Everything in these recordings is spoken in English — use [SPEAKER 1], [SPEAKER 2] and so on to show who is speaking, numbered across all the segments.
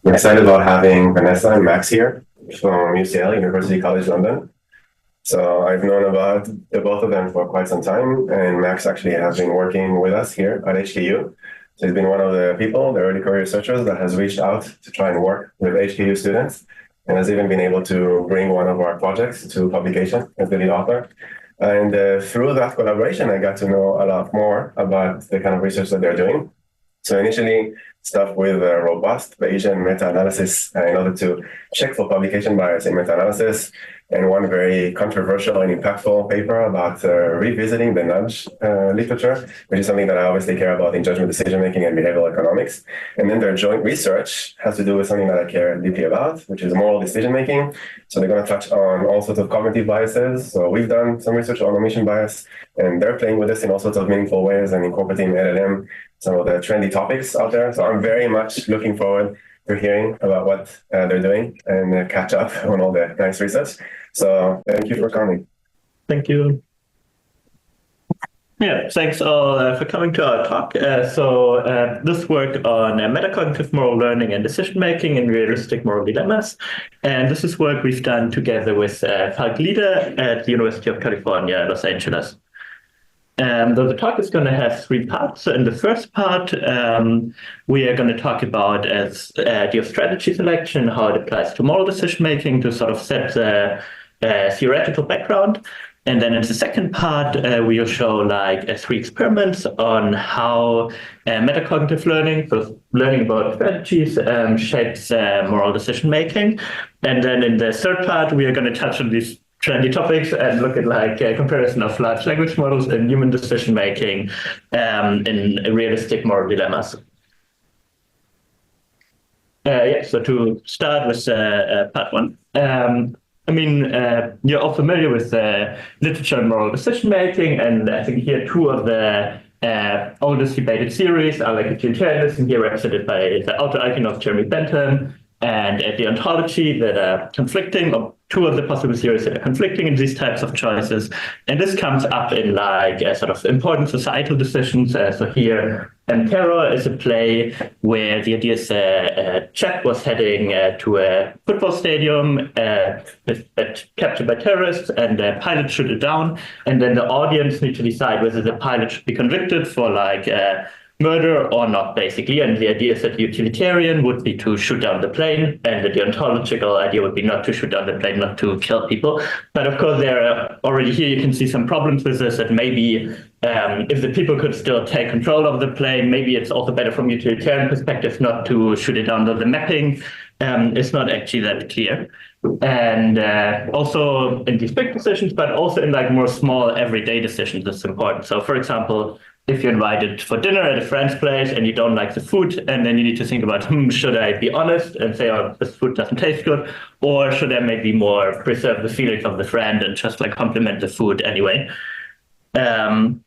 [SPEAKER 1] I'm excited about having Vanessa and Max here from UCL, University College London. So I've known about the both of them for quite some time, and Max actually has been working with us here at HKU. So he's been one of the people, the early career researchers that has reached out to try and work with HKU students, and has even been able to bring one of our projects to publication as the lead author. And through that collaboration, I got to know a lot more about the kind of research that they're doing. So initially, stuff with robust Bayesian meta-analysis in order to check for publication bias in meta-analysis, and one very controversial and impactful paper about revisiting the nudge literature, which is something that I obviously care about in judgment decision-making and behavioral economics. And then their joint research has to do with something that I care deeply about, which is moral decision-making. So they're going to touch on all sorts of cognitive biases. So we've done some research on omission bias, and they're playing with this in all sorts of meaningful ways and incorporating LLM, some of the trendy topics out there. So I'm very much looking forward to hearing about what they're doing and catch up on all the nice research. So thank you for coming.
[SPEAKER 2] Thank you. Yeah, thanks all for coming to our talk. This work on metacognitive moral learning and decision-making in realistic moral dilemmas. And this is work we've done together with Falk Lieder at the University of California, Los Angeles. The talk is going to have three parts. So in the first part, we are going to talk about the idea of strategy selection, how it applies to moral decision-making to sort of set the theoretical background. And then in the second part, we will show three experiments on how metacognitive learning, so learning about strategies, shapes moral decision-making. And then in the third part, we are going to touch on these trendy topics and look at a comparison of large language models and human decision-making in realistic moral dilemmas. So to start with part one. You're all familiar with literature on moral decision-making, and I think here two of the oldest debated theories are utilitarianism, here represented by the auto-argument of Jeremy Bentham, and the ontology that are conflicting, or two of the possible theories that are conflicting in these types of choices. And this comes up in sort of important societal decisions. So here, Terror is a play where the idea is a chap was heading to a football stadium captured by terrorists, and the pilot shot it down. And then the audience need to decide whether the pilot should be convicted for murder or not, basically. And the idea is that the utilitarian would be to shoot down the plane, and the ontological idea would be not to shoot down the plane, not to kill people. But of course, there are already here you can see some problems with this, that maybe if the people could still take control of the plane, maybe it's also better from utilitarian perspective not to shoot it down. The mapping is not actually that clear. And also in these big decisions, but also in more small everyday decisions, it's important. So for example, if you're invited for dinner at a friend's place and you don't like the food, and then you need to think about, should I be honest and say, oh, this food doesn't taste good, or should I maybe more preserve the feelings of the friend and just compliment the food anyway? And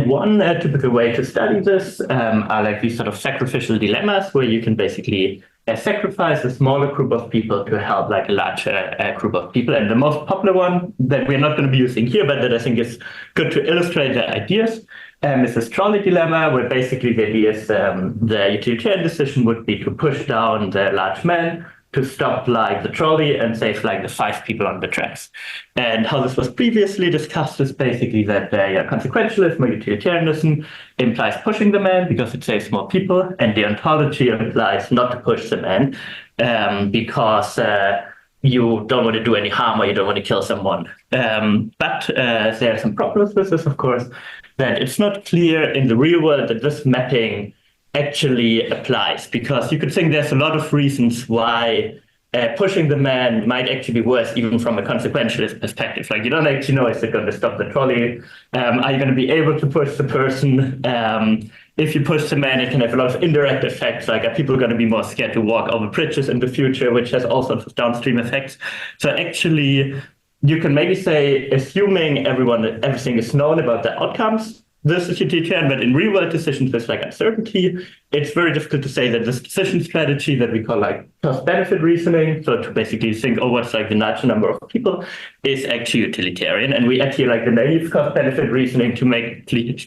[SPEAKER 2] one typical way to study this are these sort of sacrificial dilemmas, where you can basically sacrifice a smaller group of people to help a larger group of people. And the most popular one that we're not going to be using here, but that I think is good to illustrate the ideas, is this trolley dilemma, where basically the idea is the utilitarian decision would be to push down the large man to stop the trolley and save the 5 people on the tracks. And how this was previously discussed is basically that consequentialism or utilitarianism implies pushing the man because it saves more people, and the ontology implies not to push the man because you don't want to do any harm or you don't want to kill someone. But there are some problems with this, of course, that it's not clear in the real world that this mapping actually applies, because you could think there's a lot of reasons why pushing the man might actually be worse, even from a consequentialist perspective. You don't actually know, is it going to stop the trolley? Are you going to be able to push the person? If you push the man, it can have a lot of indirect effects, are people going to be more scared to walk over bridges in the future, which has all sorts of downstream effects. So actually, you can maybe say, assuming everything is known about the outcomes, this is utilitarian, but in real-world decisions with uncertainty, it's very difficult to say that this decision strategy that we call cost-benefit reasoning, so to basically think, what's the large number of people, is actually utilitarian. And we add here the naive cost-benefit reasoning to make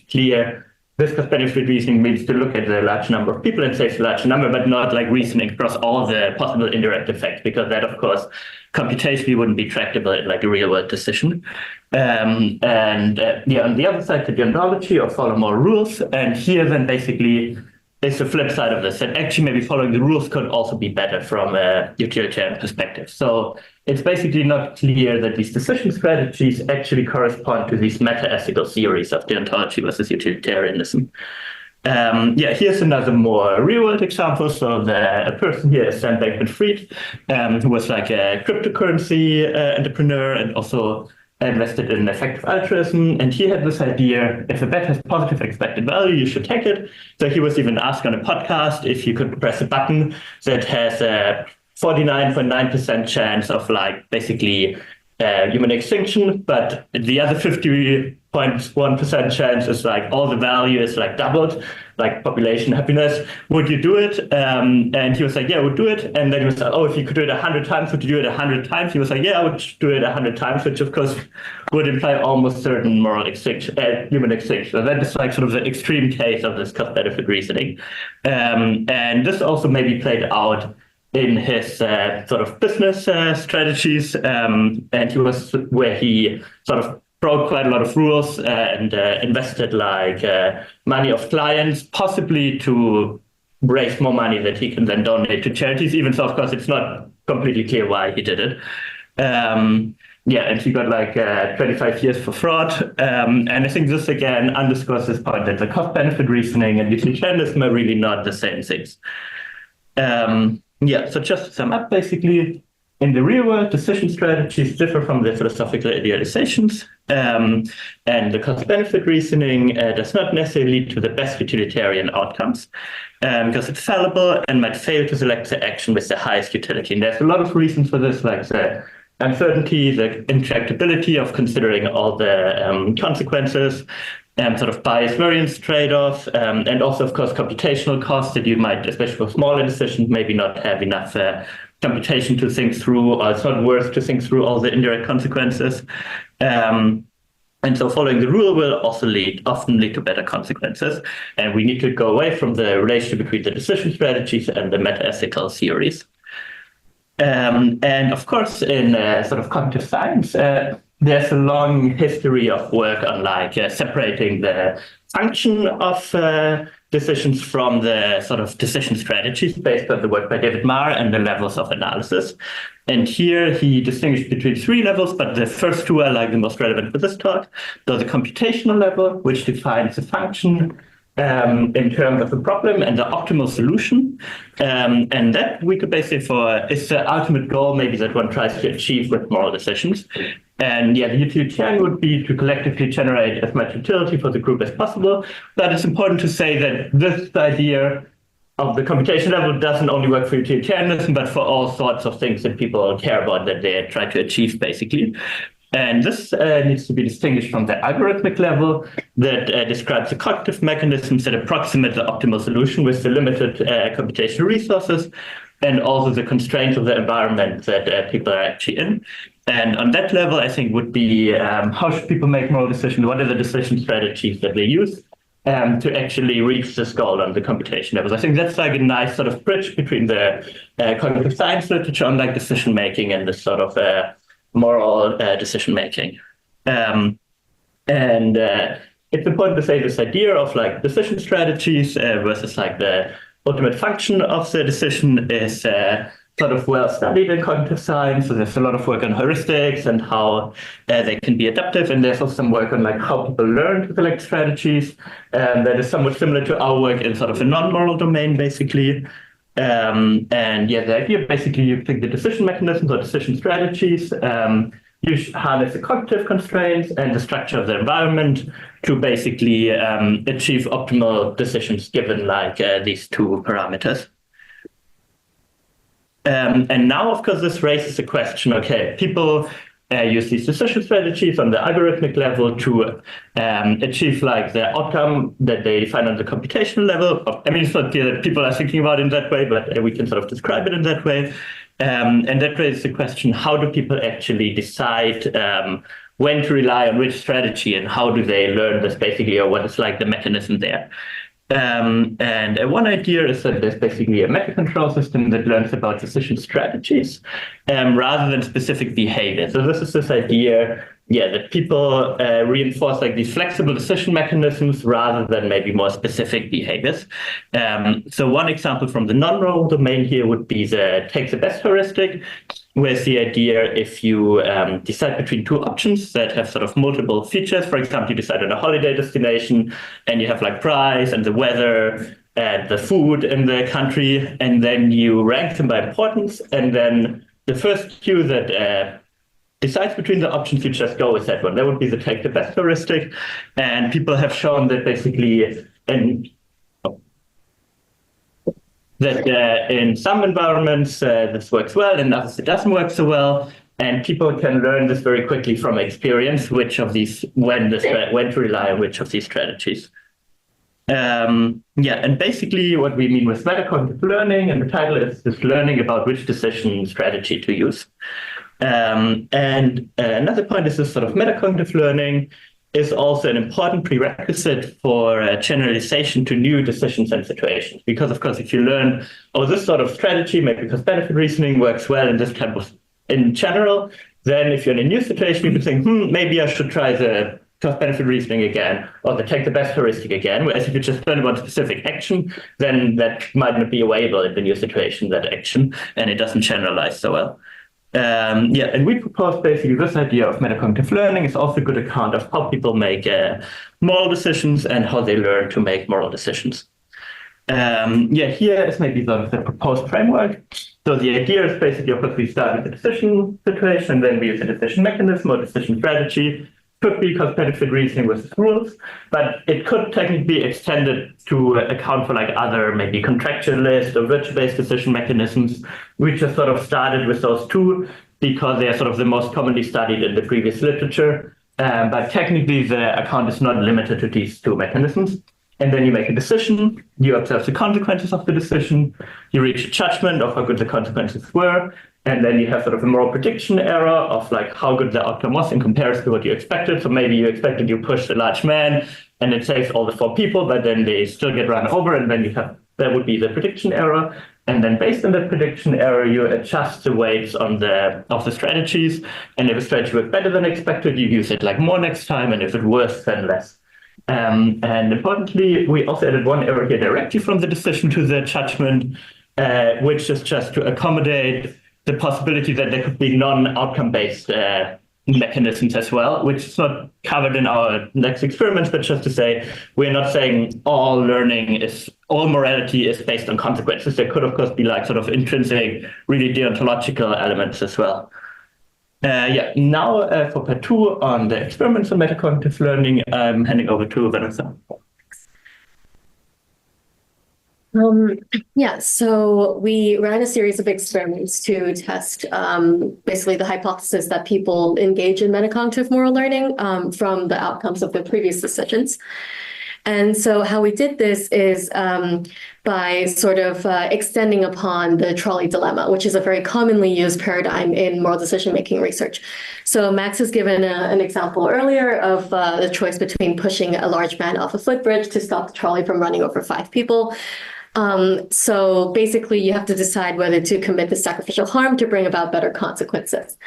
[SPEAKER 2] clear this cost-benefit reasoning means to look at the large number of people and say it's a large number, but not like reasoning across all the possible indirect effects, because that, of course, computationally wouldn't be tractable in like a real-world decision. On the other side, the deontology or follow more rules, and here then basically is the flip side of this, that actually maybe following the rules could also be better from a utilitarian perspective. So it's basically not clear that these decision strategies actually correspond to these meta-ethical theories of deontology versus utilitarianism. Here's another more real-world example. So a person here is Sam Bankman-Fried, who was like a cryptocurrency entrepreneur and also invested in effective altruism. And he had this idea, if a bet has positive expected value, you should take it. So he was even asked on a podcast if you could press a button that has a 49.9% chance of like basically human extinction, but the other 50.1% chance is like all the value is like doubled, like population happiness. Would you do it? And he was like, yeah, I would do it. And then he was like, oh, if you could do it 100 times, would you do it 100 times? He was like, yeah, I would do it 100 times, which of course would imply almost certain moral extinction, human extinction. So that is like sort of the extreme case of this cost-benefit reasoning. And this also maybe played out in his sort of business strategies, and he was where he sort of broke quite a lot of rules and invested like money of clients, possibly to raise more money that he can then donate to charities. Even so, of course, it's not completely clear why he did it. And he got like 25 years for fraud. And I think this again underscores this point that the cost-benefit reasoning and utilitarianism are really not the same things. So just to sum up, basically, in the real world, decision strategies differ from the philosophical idealizations, and the cost-benefit reasoning does not necessarily lead to the best utilitarian outcomes, because it's fallible and might fail to select the action with the highest utility. And there's a lot of reasons for this, like the uncertainty, the intractability of considering all the consequences, sort of bias variance trade-off, and also, of course, computational costs that you might, especially for smaller decisions, maybe not have enough computation to think through, or it's not worth to think through all the indirect consequences. And so following the rule will also often lead to better consequences. And we need to go away from the relationship between the decision strategies and the meta-ethical theories. And of course, in sort of cognitive science, there's a long history of work on like separating the function of decisions from the sort of decision strategies based on the work by David Maier and the levels of analysis. And here he distinguished between three levels, but the first two are like the most relevant for this talk. So the computational level, which defines the function in terms of the problem and the optimal solution. And that we could basically is the ultimate goal maybe that one tries to achieve with moral decisions. And the utilitarian would be to collectively generate as much utility for the group as possible. But it's important to say that this idea of the computation level doesn't only work for utilitarianism, but for all sorts of things that people care about that they try to achieve, basically. And this needs to be distinguished from the algorithmic level that describes the cognitive mechanisms that approximate the optimal solution with the limited computational resources and also the constraints of the environment that people are actually in. And on that level, I think would be how should people make moral decisions? What are the decision strategies that they use to actually reach this goal on the computation levels? I think that's like a nice sort of bridge between the cognitive science literature on like decision making and this sort of moral decision making. And it's important to say this idea of like decision strategies versus like the ultimate function of the decision is sort of well studied in cognitive science. So there's a lot of work on heuristics and how they can be adaptive. And there's also some work on like how people learn to select strategies. That is somewhat similar to our work in sort of a non-moral domain, basically. The idea basically you pick the decision mechanisms or decision strategies. You harness the cognitive constraints and the structure of the environment to basically achieve optimal decisions given like these two parameters. And now, of course, this raises the question, okay, people use these decision strategies on the algorithmic level to achieve like the outcome that they define on the computational level. I mean, it's not clear that people are thinking about it in that way, but we can sort of describe it in that way. And that raises the question, how do people actually decide when to rely on which strategy and how do they learn this basically, or what is like the mechanism there. And one idea is that there's basically a meta control system that learns about decision strategies rather than specific behavior. So this is this idea, that people reinforce like these flexible decision mechanisms rather than maybe more specific behaviors. So one example from the non-role domain here would be the take the best heuristic, where's the idea if you decide between two options that have sort of multiple features. For example, you decide on a holiday destination and you have like price and the weather and the food in the country, and then you rank them by importance, and then the first queue that decides between the options, you just go with that one. That would be the take the best heuristic. And people have shown that basically in some environments this works well, in others it doesn't work so well. And people can learn this very quickly from experience, which of these, when to rely on which of these strategies. And basically what we mean with metacognitive learning, and the title is this learning about which decision strategy to use. And another point is this sort of metacognitive learning is also an important prerequisite for generalization to new decisions and situations. Because of course, if you learn, this sort of strategy, maybe cost-benefit reasoning works well in this type of, in general, then if you're in a new situation, you can think, maybe I should try the cost-benefit reasoning again, or the take the best heuristic again. Whereas if you just learn about specific action, then that might not be available in the new situation, that action, and it doesn't generalize so well. And we propose basically this idea of metacognitive learning is also a good account of how people make moral decisions and how they learn to make moral decisions. Here is maybe the proposed framework. So the idea is basically, of course, we start with the decision situation, then we use a decision mechanism or decision strategy. Could be cost-benefit reasoning with rules, but it could technically be extended to account for like other maybe contractualist or virtue-based decision mechanisms. We just sort of started with those two because they are sort of the most commonly studied in the previous literature. But technically, the account is not limited to these two mechanisms. And then you make a decision, you observe the consequences of the decision, you reach a judgment of how good the consequences were, and then you have sort of a moral prediction error of like how good the outcome was in comparison to what you expected. So maybe you expected you pushed a large man and it saves all the 4 people, but then they still get run over, and then you have, that would be the prediction error. And then based on that prediction error, you adjust the weights of the strategies. And if a strategy worked better than expected, you use it like more next time, and if it worse, then less. And importantly, we also added one error here directly from the decision to the judgment, which is just to accommodate the possibility that there could be non-outcome-based mechanisms as well, which is not covered in our next experiments, but just to say, we're not saying all morality is based on consequences. There could, of course, be like sort of intrinsic, really deontological elements as well. Now for part 2 on the experiments on metacognitive learning, I'm handing over to Vanessa.
[SPEAKER 3] So we ran a series of experiments to test basically the hypothesis that people engage in metacognitive moral learning from the outcomes of their previous decisions. And so how we did this is by sort of extending upon the trolley dilemma, which is a very commonly used paradigm in moral decision-making research. So Max has given an example earlier of the choice between pushing a large man off a footbridge to stop the trolley from running over 5 people. So basically, you have to decide whether to commit the sacrificial harm to bring about better consequences.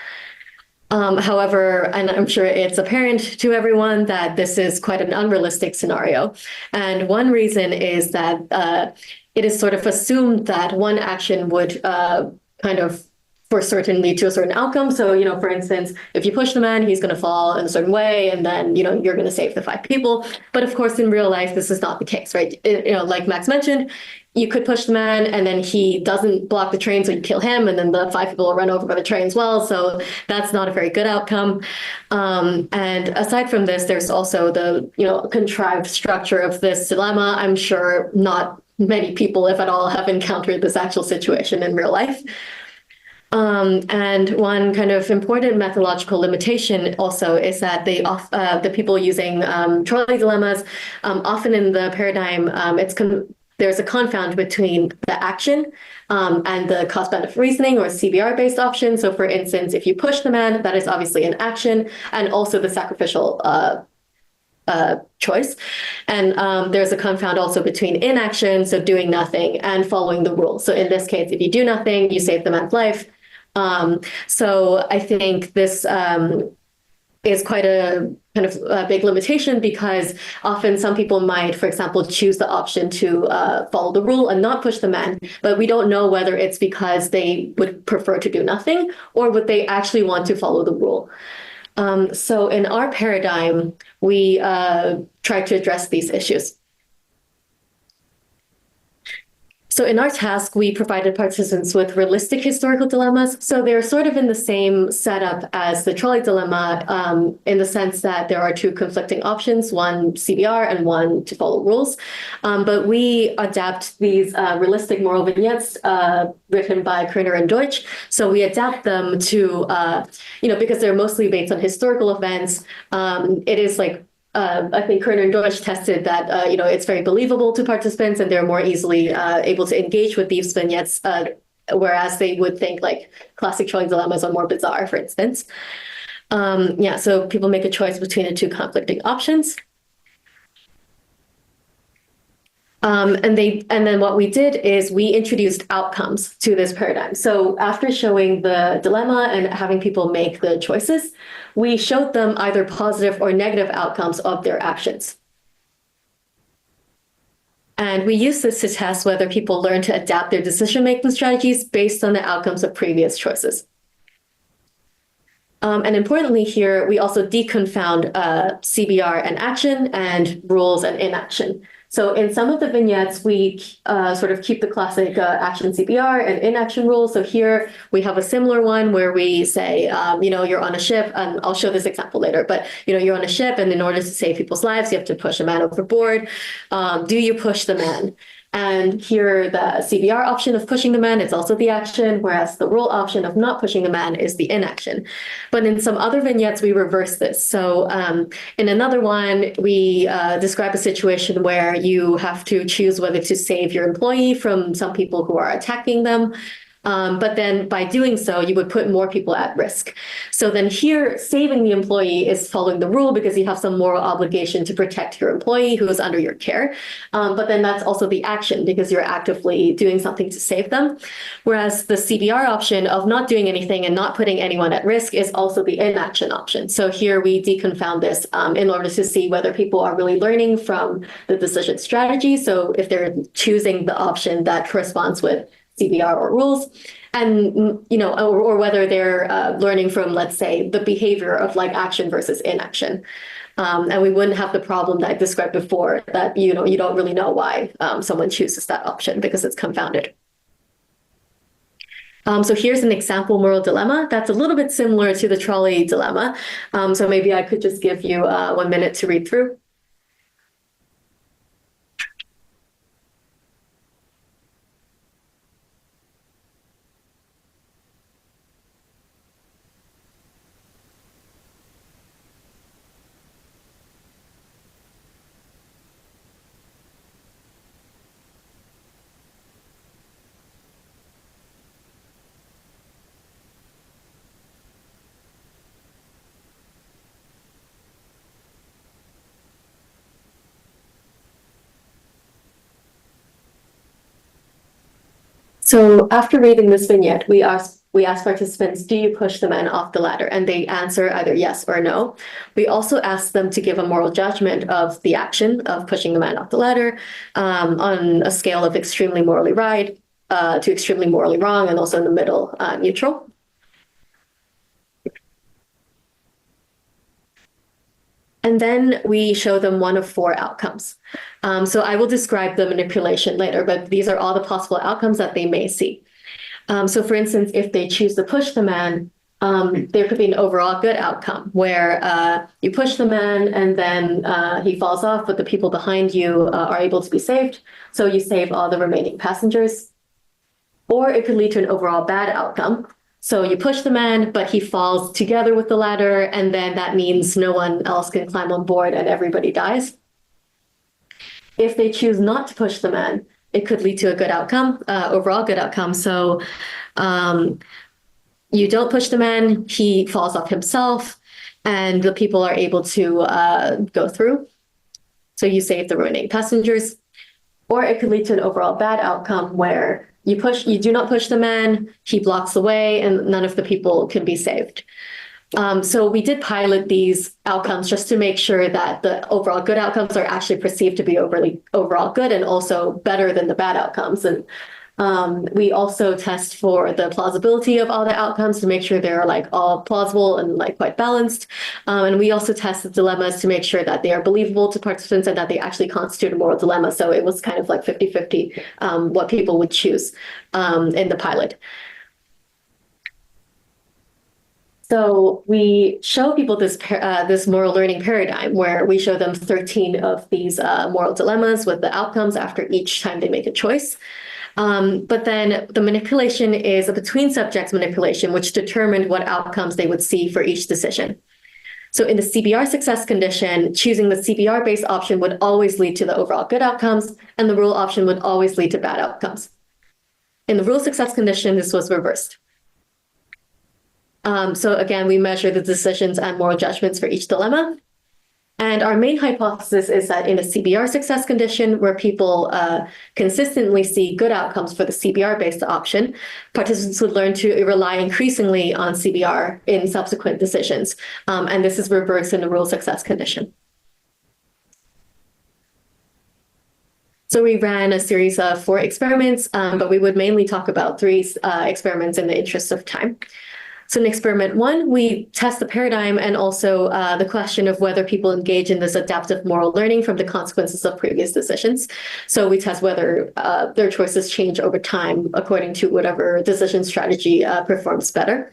[SPEAKER 3] However, and I'm sure it's apparent to everyone that this is quite an unrealistic scenario. And one reason is that it is sort of assumed that one action would kind of for certain lead to a certain outcome. So, for instance, if you push the man, he's going to fall in a certain way, and then, you're going to save the 5 people. But of course, in real life, this is not the case, right? Like Max mentioned, you could push the man and then he doesn't block the train, so you kill him, and then the 5 people will run over by the train as well. So that's not a very good outcome. And aside from this, there's also the, contrived structure of this dilemma. I'm sure not many people, if at all, have encountered this actual situation in real life. And one kind of important methodological limitation also is that the people using trolley dilemmas, often in the paradigm, it's there's a confound between the action and the cost-benefit reasoning or CBR-based option. So for instance, if you push the man, that is obviously an action and also the sacrificial choice. And there's a confound also between inaction, so doing nothing, and following the rule. So in this case, if you do nothing, you save the man's life. So I think this is quite a kind of a big limitation, because often some people might, for example, choose the option to follow the rule and not push the man, but we don't know whether it's because they would prefer to do nothing or would they actually want to follow the rule. So in our paradigm, we try to address these issues. So in our task, we provided participants with realistic historical dilemmas. So they're sort of in the same setup as the trolley dilemma, in the sense that there are two conflicting options, one CBR and one to follow rules. But we adapt these realistic moral vignettes written by Kerner and Deutsch. So we adapt them to, because they're mostly based on historical events. It is like, I think Kerner and Deutsch tested that it's very believable to participants, and they're more easily able to engage with these vignettes, whereas they would think like classic trolley dilemmas are more bizarre, for instance. So people make a choice between the two conflicting options. And then what we did is we introduced outcomes to this paradigm. So after showing the dilemma and having people make the choices, we showed them either positive or negative outcomes of their actions. And we used this to test whether people learn to adapt their decision-making strategies based on the outcomes of previous choices. And importantly here, we also deconfound CBR and action and rules and inaction. So in some of the vignettes, we sort of keep the classic action CBR and inaction rules. So here we have a similar one where we say, you're on a ship, and I'll show this example later, but you're on a ship, and in order to save people's lives, you have to push a man overboard. Do you push the man? And here the CBR option of pushing the man is also the action, whereas the rule option of not pushing the man is the inaction. But in some other vignettes, we reverse this. So in another one, we describe a situation where you have to choose whether to save your employee from some people who are attacking them. But then by doing so, you would put more people at risk. So then here, saving the employee is following the rule because you have some moral obligation to protect your employee who is under your care. But then that's also the action because you're actively doing something to save them. Whereas the CBR option of not doing anything and not putting anyone at risk is also the inaction option. So here we deconfound this in order to see whether people are really learning from the decision strategy. So if they're choosing the option that corresponds with CBR or rules, and or whether they're learning from, let's say, the behavior of like action versus inaction, and we wouldn't have the problem that I described before that you don't really know why someone chooses that option because it's confounded. So here's an example moral dilemma that's a little bit similar to the trolley dilemma. So maybe I could just give you 1 minute to read through. So after reading this vignette, we asked participants, do you push the man off the ladder? And they answer either yes or no. We also asked them to give a moral judgment of the action of pushing the man off the ladder on a scale of extremely morally right to extremely morally wrong, and also in the middle, neutral. And then we show them one of 4 outcomes. So I will describe the manipulation later, but these are all the possible outcomes that they may see. So for instance, if they choose to push the man, there could be an overall good outcome where you push the man and then he falls off, but the people behind you are able to be saved. So you save all the remaining passengers. Or it could lead to an overall bad outcome. So you push the man, but he falls together with the ladder, and then that means no one else can climb on board and everybody dies. If they choose not to push the man, it could lead to a good outcome, overall good outcome. So you don't push the man, he falls off himself, and the people are able to go through. So you save the remaining passengers. Or it could lead to an overall bad outcome where you do not push the man, he blocks the way, and none of the people can be saved. So we did pilot these outcomes just to make sure that the overall good outcomes are actually perceived to be overall good and also better than the bad outcomes. And we also test for the plausibility of all the outcomes to make sure they're like all plausible and like quite balanced. And we also test the dilemmas to make sure that they are believable to participants and that they actually constitute a moral dilemma. So it was kind of like 50-50 what people would choose in the pilot. So we show people this moral learning paradigm where we show them 13 of these moral dilemmas with the outcomes after each time they make a choice. But then the manipulation is a between subjects manipulation, which determined what outcomes they would see for each decision. So in the CBR success condition, choosing the CBR-based option would always lead to the overall good outcomes, and the rule option would always lead to bad outcomes. In the rule success condition, this was reversed. So again, we measure the decisions and moral judgments for each dilemma. And our main hypothesis is that in a CBR success condition where people consistently see good outcomes for the CBR-based option, participants would learn to rely increasingly on CBR in subsequent decisions. And this is reversed in the rule success condition. So we ran a series of 4 experiments, but we would mainly talk about 3 experiments in the interest of time. So in experiment 1, we test the paradigm and also the question of whether people engage in this adaptive moral learning from the consequences of previous decisions. So we test whether their choices change over time according to whatever decision strategy performs better.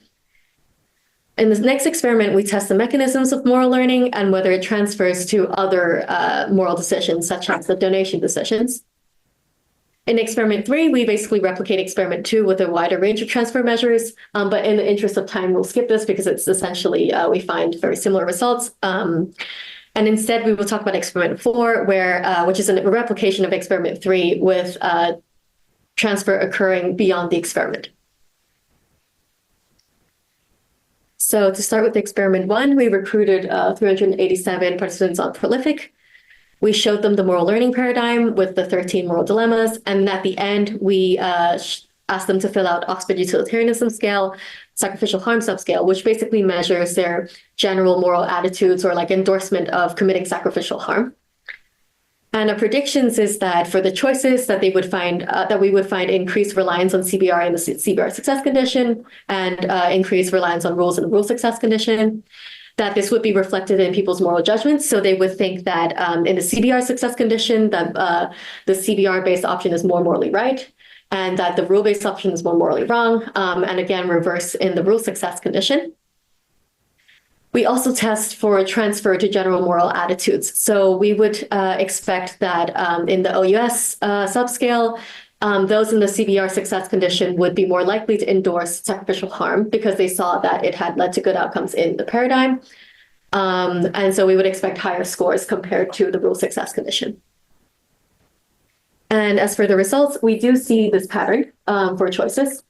[SPEAKER 3] In this next experiment, we test the mechanisms of moral learning and whether it transfers to other moral decisions, such as the donation decisions. In experiment 3, we basically replicate experiment 2 with a wider range of transfer measures, but in the interest of time, we'll skip this because it's essentially, we find very similar results. And instead, we will talk about experiment 4, which is a replication of experiment 3 with transfer occurring beyond the experiment. So to start with experiment 1, we recruited 387 participants on Prolific. We showed them the moral learning paradigm with the 13 moral dilemmas. And at the end, we asked them to fill out Oxford Utilitarianism Scale, Sacrificial Harm Subscale, which basically measures their general moral attitudes or like endorsement of committing sacrificial harm. And our predictions is that for the choices that we would find increased reliance on CBR in the CBR success condition and increased reliance on rules in the rule success condition, that this would be reflected in people's moral judgments. So they would think that in the CBR success condition, that the CBR-based option is more morally right, and that the rule-based option is more morally wrong, and again, reverse in the rule success condition. We also test for transfer to general moral attitudes. So we would expect that in the OUS subscale, those in the CBR success condition would be more likely to endorse sacrificial harm because they saw that it had led to good outcomes in the paradigm. And so we would expect higher scores compared to the rule success condition. And as for the results, we do see this pattern for choices.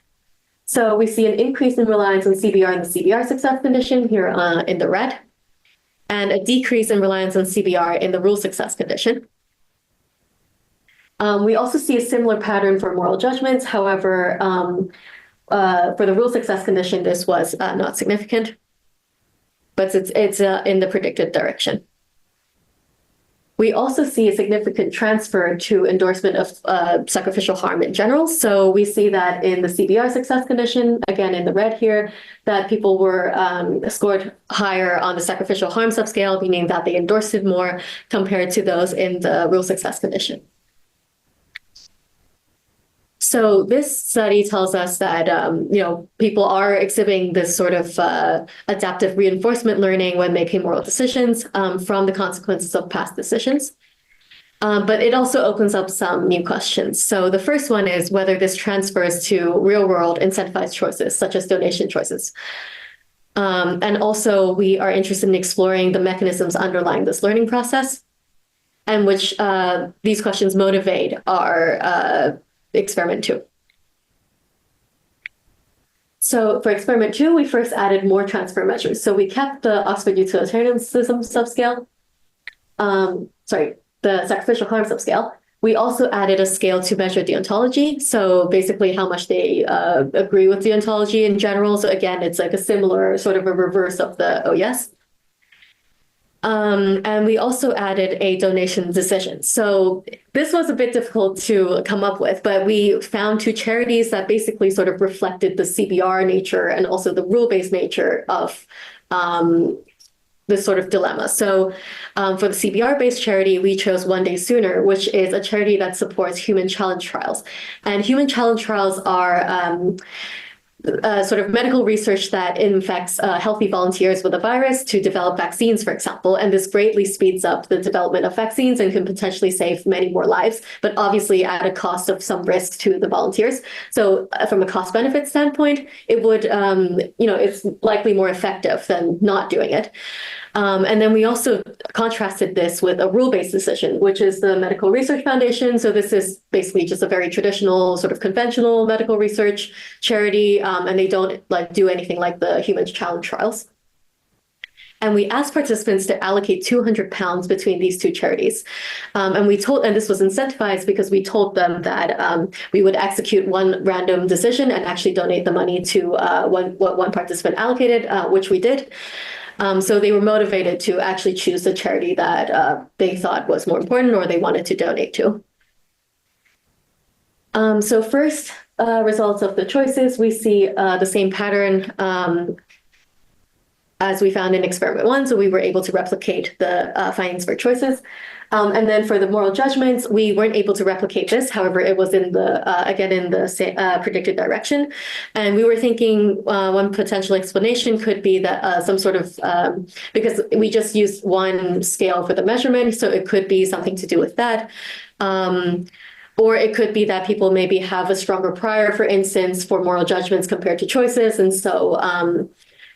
[SPEAKER 3] So we see an increase in reliance on CBR in the CBR success condition here in the red, and a decrease in reliance on CBR in the rule success condition. We also see a similar pattern for moral judgments. However, for the rule success condition, this was not significant, but it's in the predicted direction. We also see a significant transfer to endorsement of sacrificial harm in general. So we see that in the CBR success condition, again in the red here, that people were scored higher on the sacrificial harm subscale, meaning that they endorsed it more compared to those in the rule success condition. So this study tells us that people are exhibiting this sort of adaptive reinforcement learning when making moral decisions from the consequences of past decisions. But it also opens up some new questions. So the first one is whether this transfers to real-world incentivized choices, such as donation choices. And also, we are interested in exploring the mechanisms underlying this learning process. and which these questions motivate our experiment 2. So for experiment 2, we first added more transfer measures. So we kept the Oxford utilitarianism subscale, the sacrificial harm subscale. We also added a scale to measure deontology. So basically how much they agree with deontology in general. So again, it's like a similar sort of a reverse of the oh yes. And we also added a donation decision. So this was a bit difficult to come up with, but we found 2 charities that basically sort of reflected the CBR nature and also the rule-based nature of this sort of dilemma. So for the CBR-based charity, we chose One Day Sooner, which is a charity that supports human challenge trials. And human challenge trials are sort of medical research that infects healthy volunteers with a virus to develop vaccines, for example. And this greatly speeds up the development of vaccines and can potentially save many more lives, but obviously at a cost of some risk to the volunteers. So from a cost benefit standpoint, it would, it's likely more effective than not doing it. And then we also contrasted this with a rule-based decision, which is the Medical Research Foundation. So this is basically just a very traditional, sort of conventional medical research charity, and they don't do anything like the human challenge trials. And we asked participants to allocate £200 between these 2 charities. And this was incentivized because we told them that we would execute one random decision and actually donate the money to what one participant allocated, which we did. So they were motivated to actually choose the charity that they thought was more important or they wanted to donate to. So first, results of the choices, we see the same pattern as we found in experiment 1. So we were able to replicate the findings for choices. And then for the moral judgments, we weren't able to replicate this. However, it was in the, again, in the predicted direction. And we were thinking one potential explanation could be that some sort of, because we just used one scale for the measurement, so it could be something to do with that. Or it could be that people maybe have a stronger prior, for instance, for moral judgments compared to choices. And so,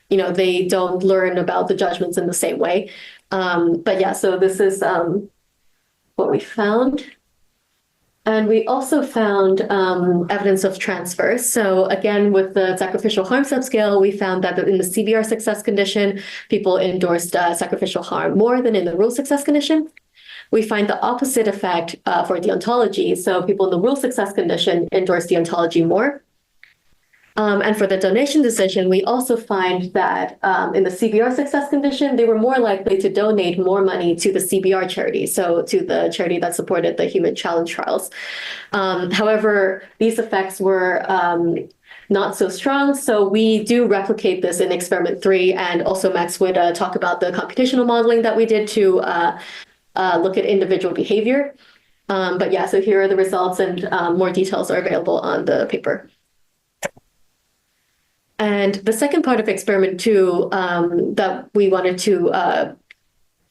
[SPEAKER 3] they don't learn about the judgments in the same way. But yeah, so this is what we found. And we also found evidence of transfer. So again, with the sacrificial harm subscale, we found that in the CBR success condition, people endorsed sacrificial harm more than in the rule success condition. We find the opposite effect for deontology. So people in the rule success condition endorse deontology more. And for the donation decision, we also find that in the CBR success condition, they were more likely to donate more money to the CBR charity, so to the charity that supported the human challenge trials. However, these effects were not so strong. So we do replicate this in experiment 3, and also Max would talk about the computational modeling that we did to look at individual behavior. But yeah, so here are the results, and more details are available on the paper. And the second part of experiment 2 that we wanted to,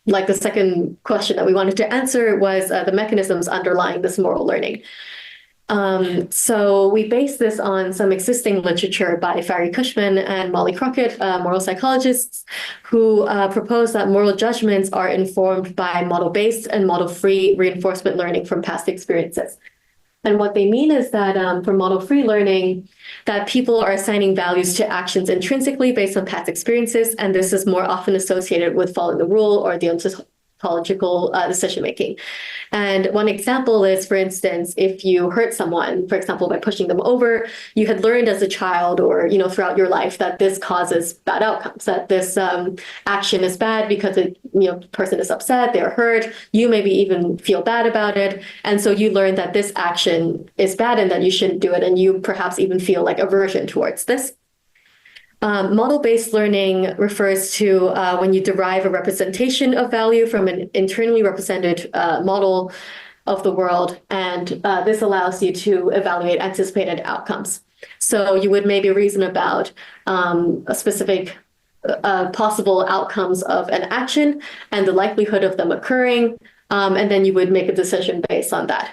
[SPEAKER 3] the second question that we wanted to answer was the mechanisms underlying this moral learning. So we based this on some existing literature by Farry Cushman and Molly Crockett, moral psychologists, who propose that moral judgments are informed by model-based and model-free reinforcement learning from past experiences. And what they mean is that for model-free learning, that people are assigning values to actions intrinsically based on past experiences, and this is more often associated with following the rule or deontological decision-making. And one example is, for instance, if you hurt someone, for example, by pushing them over, you had learned as a child or, throughout your life that this causes bad outcomes, that this action is bad because the person is upset, they're hurt, you maybe even feel bad about it. And so you learn that this action is bad and that you shouldn't do it. And you perhaps even feel like aversion towards this. Model-based learning refers to when you derive a representation of value from an internally represented model of the world, and this allows you to evaluate anticipated outcomes. So you would maybe reason about a specific possible outcomes of an action and the likelihood of them occurring, and then you would make a decision based on that.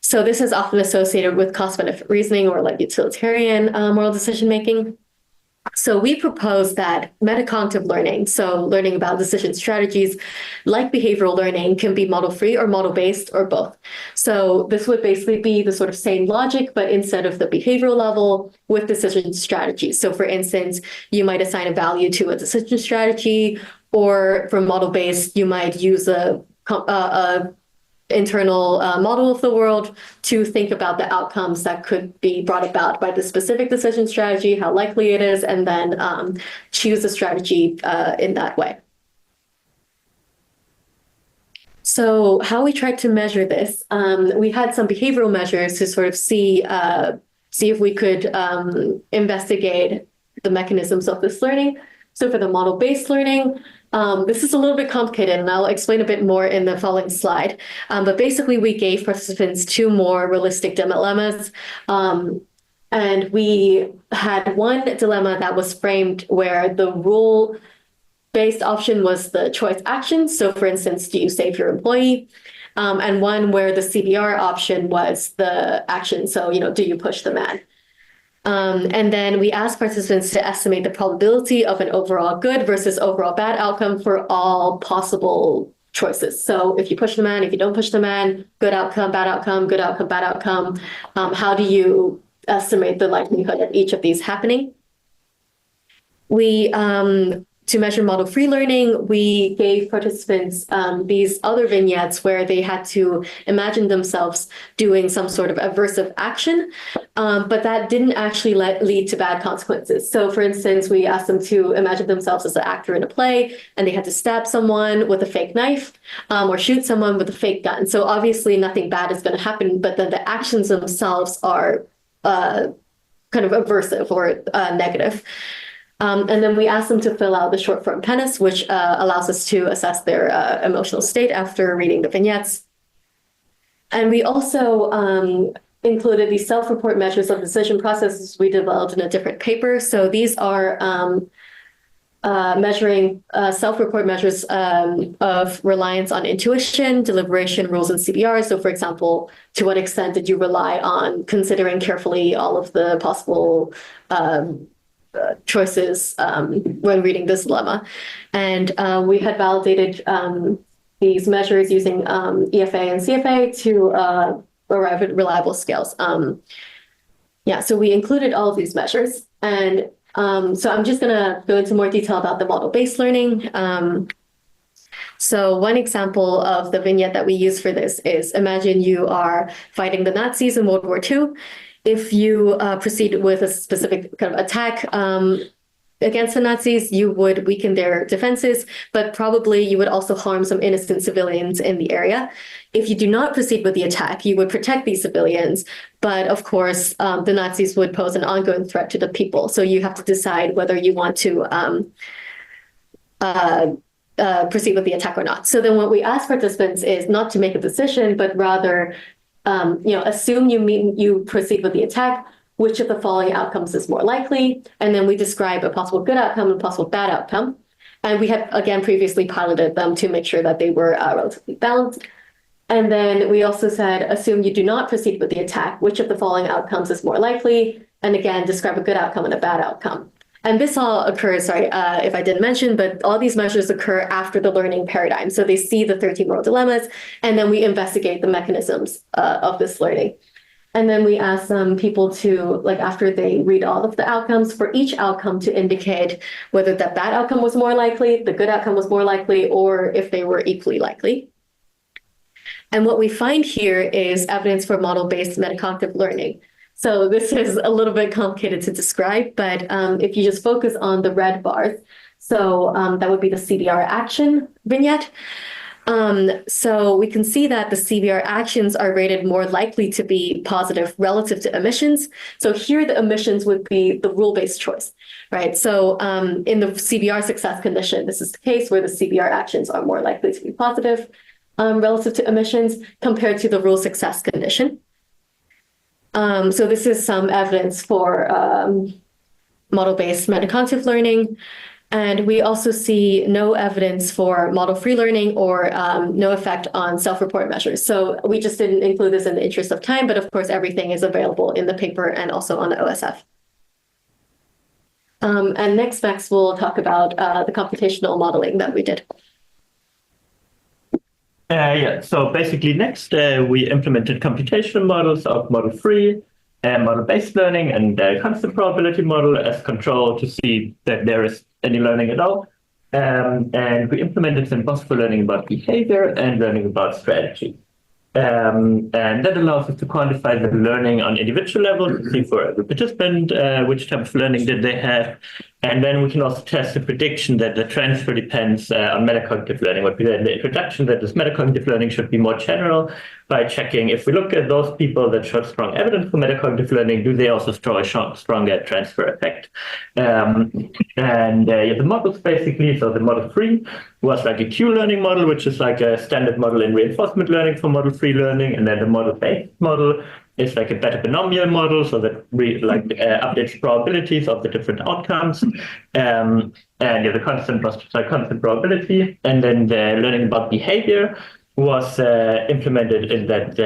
[SPEAKER 3] So this is often associated with cost-benefit reasoning or utilitarian moral decision-making. So we propose that metacognitive learning, so learning about decision strategies, like behavioral learning, can be model-free or model-based or both. So this would basically be the sort of same logic, but instead of the behavioral level with decision strategies. So for instance, you might assign a value to a decision strategy, or for model-based, you might use a internal model of the world to think about the outcomes that could be brought about by the specific decision strategy, how likely it is, and then choose a strategy in that way. So how we tried to measure this, we had some behavioral measures to sort of see if we could investigate the mechanisms of this learning. So for the model-based learning, this is a little bit complicated, and I'll explain a bit more in the following slide. But basically, we gave participants two more realistic dilemmas. And we had one dilemma that was framed where the rule-based option was the choice action. So for instance, do you save your employee? And one where the CBR option was the action. So, do you push the man? And then we asked participants to estimate the probability of an overall good versus overall bad outcome for all possible choices. So if you push the man, if you don't push the man, good outcome, bad outcome, good outcome, bad outcome. How do you estimate the likelihood of each of these happening? To measure model-free learning, we gave participants these other vignettes where they had to imagine themselves doing some sort of aversive action, but that didn't actually lead to bad consequences. So for instance, we asked them to imagine themselves as an actor in a play, and they had to stab someone with a fake knife or shoot someone with a fake gun. So obviously nothing bad is going to happen, but then the actions themselves are kind of aversive or negative. And then we asked them to fill out the short form PENIS, which allows us to assess their emotional state after reading the vignettes. And we also included these self-report measures of decision processes we developed in a different paper. So these are measuring self-report measures of reliance on intuition, deliberation, rules, and CBR. So for example, to what extent did you rely on considering carefully all of the possible choices when reading this dilemma. And we had validated these measures using EFA and CFA to arrive at reliable scales. So we included all of these measures. And so I'm just going to go into more detail about the model-based learning. So one example of the vignette that we use for this is, imagine you are fighting the Nazis in World War II. If you proceed with a specific kind of attack against the Nazis, you would weaken their defenses, but probably you would also harm some innocent civilians in the area. If you do not proceed with the attack, you would protect these civilians, but of course, the Nazis would pose an ongoing threat to the people. So you have to decide whether you want to proceed with the attack or not. So then what we ask participants is not to make a decision, but rather assume you proceed with the attack, which of the following outcomes is more likely? And then we describe a possible good outcome and a possible bad outcome. And we had, again, previously piloted them to make sure that they were relatively balanced. And then we also said, assume you do not proceed with the attack, which of the following outcomes is more likely? And again, describe a good outcome and a bad outcome. And this all occurs, if I didn't mention, but all these measures occur after the learning paradigm. So they see the 13 moral dilemmas, and then we investigate the mechanisms of this learning. And then we ask people to, after they read all of the outcomes, for each outcome to indicate whether the bad outcome was more likely, the good outcome was more likely, or if they were equally likely. And what we find here is evidence for model-based metacognitive learning. So this is a little bit complicated to describe, but if you just focus on the red bars, so that would be the CBR action vignette. So we can see that the CBR actions are rated more likely to be positive relative to emissions. So here the emissions would be the rule-based choice, right? So in the CBR success condition, this is the case where the CBR actions are more likely to be positive relative to emissions compared to the rule success condition. So this is some evidence for model-based metacognitive learning. And we also see no evidence for model-free learning or no effect on self-report measures. So we just didn't include this in the interest of time, but of course, everything is available in the paper and also on the OSF. And next, Max will talk about the computational modeling that we did.
[SPEAKER 2] So basically next, we implemented computational models of model-free and model-based learning and constant probability model as control to see that there is any learning at all. And we implemented some both for learning about behavior and learning about strategy. And that allows us to quantify the learning on individual level to see for every participant which type of learning did they have. And then we can also test the prediction that the transfer depends on metacognitive learning. What we said in the introduction, that this metacognitive learning should be more general by checking if we look at those people that show strong evidence for metacognitive learning, do they also show a stronger transfer effect? The models basically, so the model 3 was like a Q-learning model, which is like a standard model in reinforcement learning for model 3 learning. And then the model-based model is like a better binomial model, so that updates probabilities of the different outcomes. The constant was like constant probability. And then the learning about behavior was implemented in that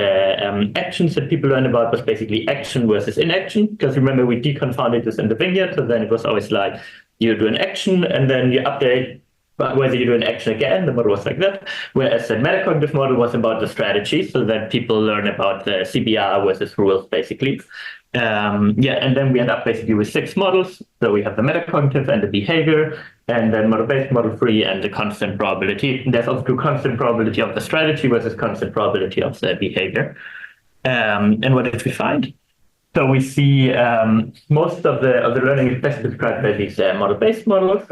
[SPEAKER 2] actions that people learn about was basically action versus inaction. Because remember, we deconfounded this in the vignette, so then it was always like you do an action and then you update whether you do an action again. The model was like that. Whereas the metacognitive model was about the strategy, so that people learn about the CBR versus rules, basically. And then we end up basically with 6 models. So we have the metacognitive and the behavior, and then model-based, model-free, and the constant probability. There's also constant probability of the strategy versus constant probability of the behavior. And what did we find? So we see most of the learning is best described by these model-based models.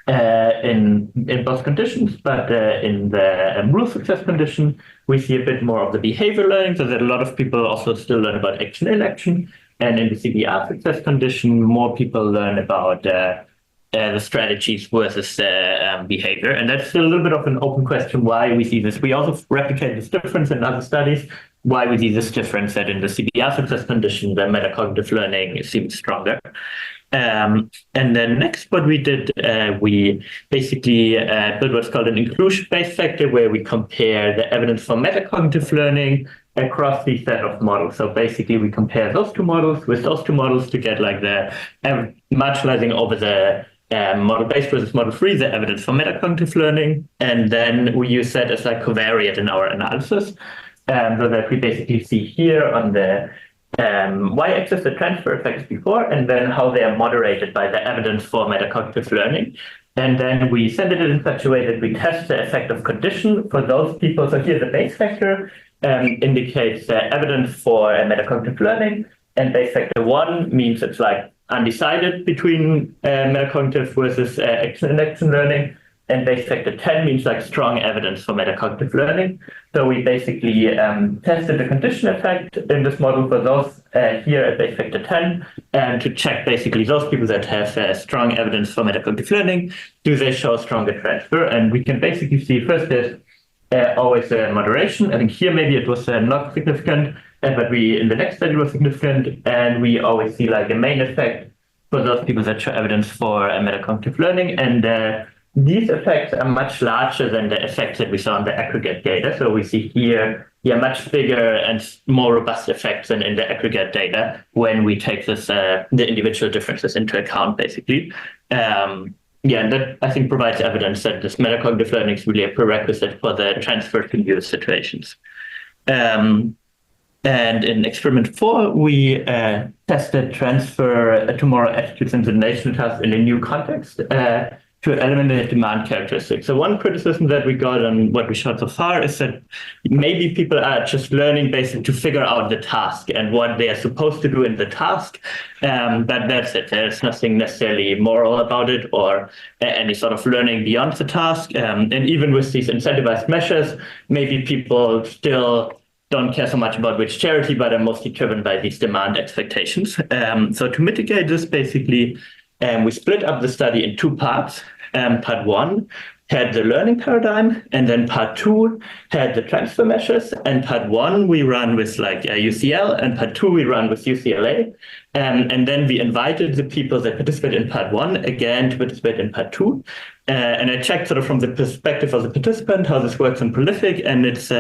[SPEAKER 2] In both conditions, but in the rule success condition, we see a bit more of the behavior learning, so that a lot of people also still learn about action in action. And in the CBR success condition, more people learn about the strategies versus behavior. And that's still a little bit of an open question why we see this. We also replicate this difference in other studies, why we see this difference that in the CBR success condition, the metacognitive learning seems stronger. And then next, what we did, we basically built what's called an inclusion-based factor, where we compare the evidence for metacognitive learning across these set of models. So basically, we compare those two models with those two models to get like the marginalizing over the model-based versus model-free, the evidence for metacognitive learning. And then we use that as like covariate in our analysis, so that we basically see here on the y-axis the transfer effects before, and then how they are moderated by the evidence for metacognitive learning. And then we send it in such a way that we test the effect of condition for those people. So here the base factor indicates the evidence for metacognitive learning, and base factor 1 means it's like undecided between metacognitive versus action and action learning. And base factor 10 means like strong evidence for metacognitive learning. So we basically tested the condition effect in this model for those here at base factor 10, and to check basically those people that have strong evidence for metacognitive learning, do they show stronger transfer? And we can basically see first there's always a moderation. I think here maybe it was not significant, but we in the next study was significant, and we always see like a main effect for those people that show evidence for metacognitive learning. And these effects are much larger than the effects that we saw in the aggregate data. So we see here, much bigger and more robust effects than in the aggregate data when we take this the individual differences into account, basically. And that I think provides evidence that this metacognitive learning is really a prerequisite for the transfer to use situations. And in experiment 4, we tested transfer to moral attitudes and simulation tasks in a new context to eliminate demand characteristics. So one criticism that we got on what we showed so far is that maybe people are just learning basically to figure out the task and what they are supposed to do in the task. But that's it. There's nothing necessarily moral about it or any sort of learning beyond the task. And even with these incentivized measures, maybe people still don't care so much about which charity, but are mostly driven by these demand expectations. So to mitigate this, basically, we split up the study in 2 parts. Part 1 had the learning paradigm, and then part 2 had the transfer measures. And part 1 we run with like UCL, and part 2 we run with UCLA. And then we invited the people that participate in part 1 again to participate in part 2. And I checked sort of from the perspective of the participant how this works in Prolific, and it's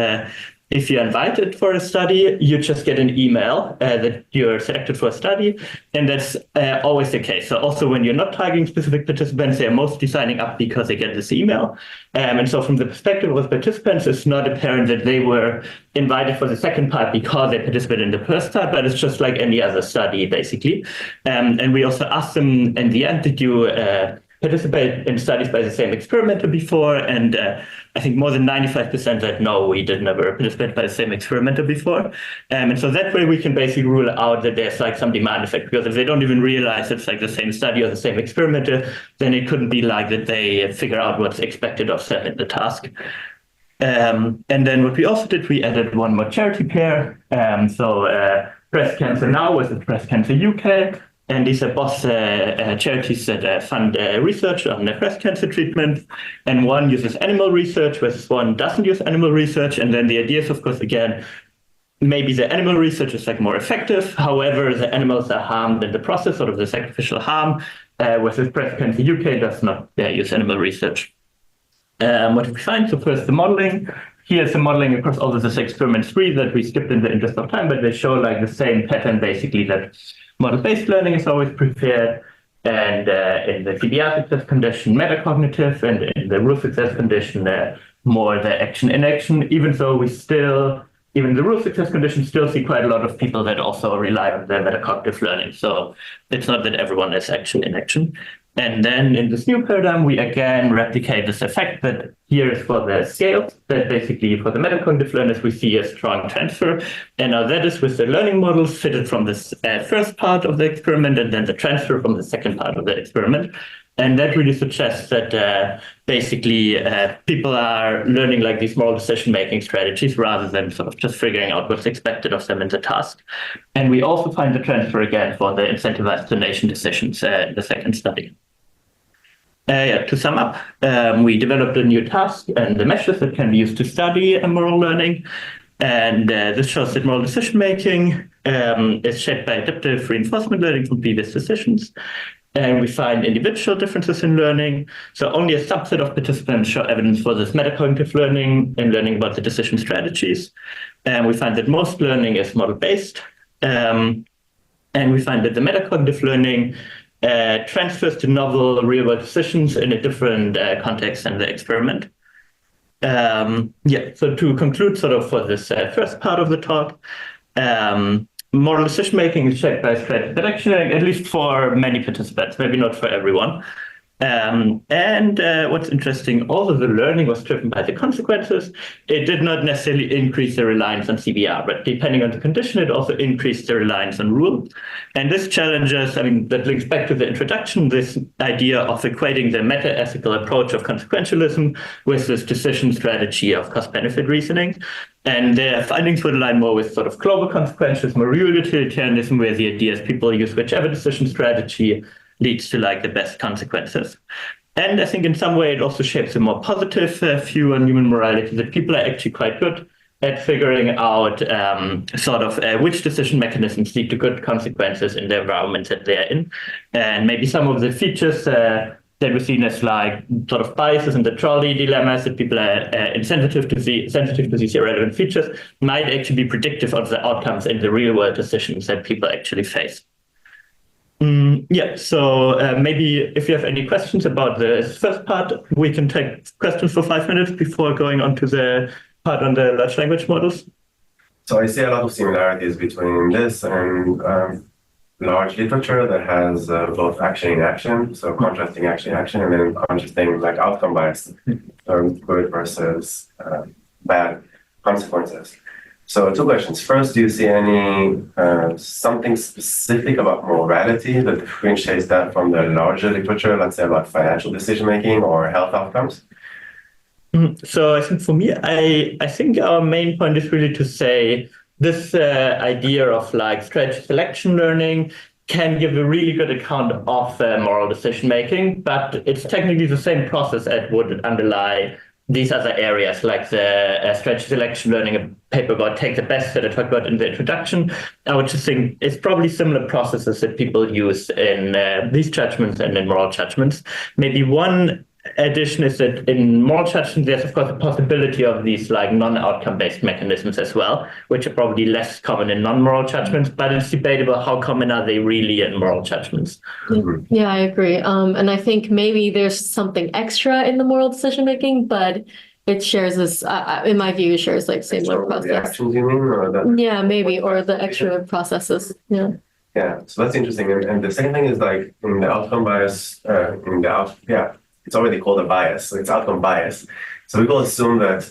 [SPEAKER 2] if you're invited for a study, you just get an email that you're selected for a study, and that's always the case. So also when you're not targeting specific participants, they're mostly signing up because they get this email. And so from the perspective of participants, it's not apparent that they were invited for the second part because they participated in the first part, but it's just like any other study, basically. And we also asked them in the end, did you participate in studies by the same experimenter before? And I think more than 95% said no, we did never participate by the same experimenter before. And so that way we can basically rule out that there's like some demand effect, because if they don't even realize it's like the same study or the same experimenter, then it couldn't be like that they figure out what's expected of them in the task. And then what we also did, we added one more charity pair. Breast Cancer Now was with Breast Cancer UK. And these are both charities that fund research on breast cancer treatment. And one uses animal research, whereas one doesn't use animal research. And then the idea is, of course, again, maybe the animal research is like more effective. However, the animals are harmed in the process, sort of the sacrificial harm, whereas Breast Cancer UK does not use animal research. What did we find? So first, the modeling. Here's the modeling across all of this experiment 3 that we skipped in the interest of time, but they show like the same pattern, basically, that model-based learning is always preferred, and in the CBR success condition, metacognitive, and in the rule success condition, more the action-inaction, even though we still, even the rule success condition, still see quite a lot of people that also rely on the metacognitive learning. So it's not that everyone is action-inaction. And then in this new paradigm, we again replicate this effect that here is for the scales, that basically for the metacognitive learners, we see a strong transfer. And now that is with the learning models fitted from this first part of the experiment, and then the transfer from the second part of the experiment. And that really suggests that basically people are learning like these moral decision-making strategies rather than sort of just figuring out what's expected of them in the task. And we also find the transfer again for the incentivized donation decisions in the second study. To sum up, we developed a new task and the measures that can be used to study moral learning. And this shows that moral decision-making is shaped by adaptive reinforcement learning from previous decisions. And we find individual differences in learning. So only a subset of participants show evidence for this metacognitive learning and learning about the decision strategies. And we find that most learning is model-based. And we find that the metacognitive learning transfers to novel real-world decisions in a different context than the experiment. So to conclude sort of for this first part of the talk, moral decision-making is shaped by strategic direction, at least for many participants, maybe not for everyone. What's interesting, although the learning was driven by the consequences, it did not necessarily increase the reliance on CBR, but depending on the condition, it also increased the reliance on rule. And this challenges, that links back to the introduction, this idea of equating the meta-ethical approach of consequentialism with this decision strategy of cost-benefit reasoning. And their findings would align more with sort of global consequentialism or real utilitarianism, where the idea is people use whichever decision strategy leads to like the best consequences. And I think in some way it also shapes a more positive view on human morality, that people are actually quite good at figuring out which decision mechanisms lead to good consequences in the environment that they're in. And maybe some of the features that we're seen as like sort of biases and the trolley dilemmas, that people are sensitive to these irrelevant features, might actually be predictive of the outcomes in the real world decisions that people actually face. So maybe if you have any questions about the first part, we can take questions for 5 minutes before going on to the part on the large language models.
[SPEAKER 1] So I see a lot of similarities between this and large literature that has both action and inaction, so contrasting action and action, and then contrasting like outcome bias, so good versus bad consequences. So 2 questions. First, do you see any something specific about morality that differentiates that from the larger literature, let's say about financial decision-making or health outcomes?
[SPEAKER 2] So I think for me, I think our main point is really to say this idea of like strategy selection learning can give a really good account of moral decision-making, but it's technically the same process that would underlie these other areas, like the strategy selection learning, a paper about take the best that I talked about in the introduction. I would just think it's probably similar processes that people use in these judgments and in moral judgments. Maybe one addition is that in moral judgment, there's of course a possibility of these like non-outcome based mechanisms as well, which are probably less common in non-moral judgments, but it's debatable how common are they really in moral judgments.
[SPEAKER 3] Yeah, I agree. And I think maybe there's something extra in the moral decision making, but it shares this, in my view, it shares like similar process.
[SPEAKER 1] Reactions, you mean? Or
[SPEAKER 3] Yeah, maybe, or the extra processes. Yeah.
[SPEAKER 1] Yeah, so that's interesting. And the second thing is like in the outcome bias, it's already called a bias. So it's outcome bias. So we will assume that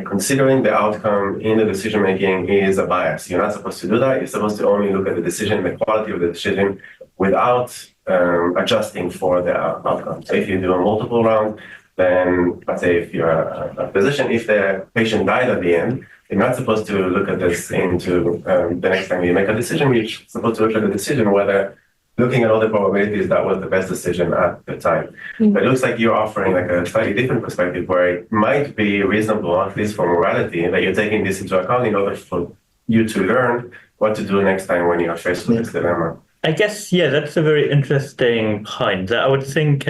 [SPEAKER 1] considering the outcome in the decision making is a bias. You're not supposed to do that. You're supposed to only look at the decision, the quality of the decision, without adjusting for the outcome. So if you do a multiple round, then let's say if you're a physician, if the patient died at the end, you're not supposed to look at this into the next time you make a decision. You're supposed to look at the decision whether, looking at all the probabilities, that was the best decision at the time. But it looks like you're offering like a slightly different perspective where it might be reasonable, at least for morality, that you're taking this into account in order for you to learn what to do next time when you are faced with this dilemma.
[SPEAKER 2] I guess, yeah, that's a very interesting point. I would think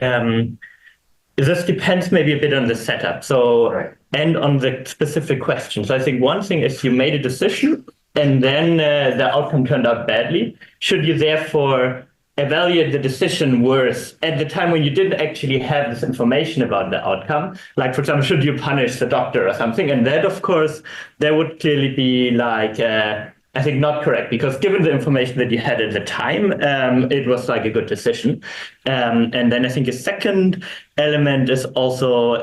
[SPEAKER 2] this depends maybe a bit on the setup. So,
[SPEAKER 1] Right.
[SPEAKER 2] And on the specific question. So I think one thing is you made a decision and then the outcome turned out badly. Should you therefore evaluate the decision worse at the time when you didn't actually have this information about the outcome? Like, for example, should you punish the doctor or something? And that, of course, there would clearly be like, I think not correct, because given the information that you had at the time, it was like a good decision. And then I think a second element is also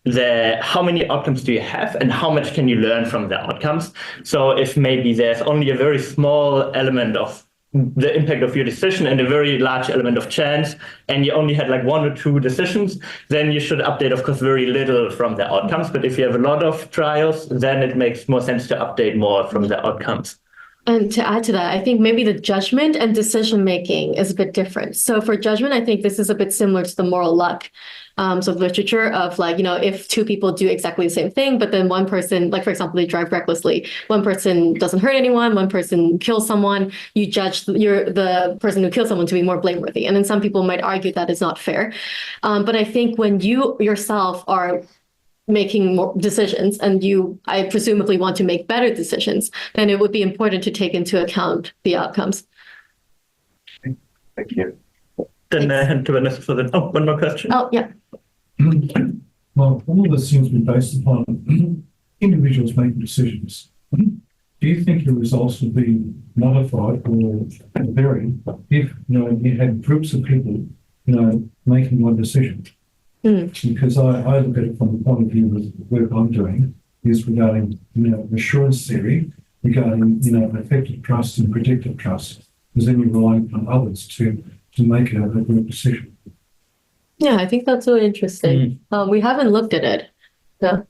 [SPEAKER 2] how many outcomes do you have and how much can you learn from the outcomes? So if maybe there's only a very small element of the impact of your decision and a very large element of chance, and you only had like one or two decisions, then you should update, of course, very little from the outcomes. But if you have a lot of trials, then it makes more sense to update more from the outcomes.
[SPEAKER 3] And to add to that, I think maybe the judgment and decision making is a bit different. So for judgment, I think this is a bit similar to the moral luck. So literature of like, if two people do exactly the same thing, but then one person, like for example, they drive recklessly, one person doesn't hurt anyone, one person kills someone, you judge the person who killed someone to be more blameworthy. And then some people might argue that is not fair. But I think when you yourself are making more decisions and I presumably want to make better decisions, then it would be important to take into account the outcomes.
[SPEAKER 1] Thank you.
[SPEAKER 2] Then hand to Vanessa for one more question.
[SPEAKER 3] Oh, yeah.
[SPEAKER 4] Well, all of this seems to be based upon individuals making decisions. Do you think the results would be modified or varied if you had groups of people making one decision? Because I look at it from the point of view of the work I'm doing is regarding assurance theory, regarding effective trust and predictive trust, because then you're relying on others to make a group decision.
[SPEAKER 3] Yeah, I think that's really interesting. We haven't looked at it. Yeah.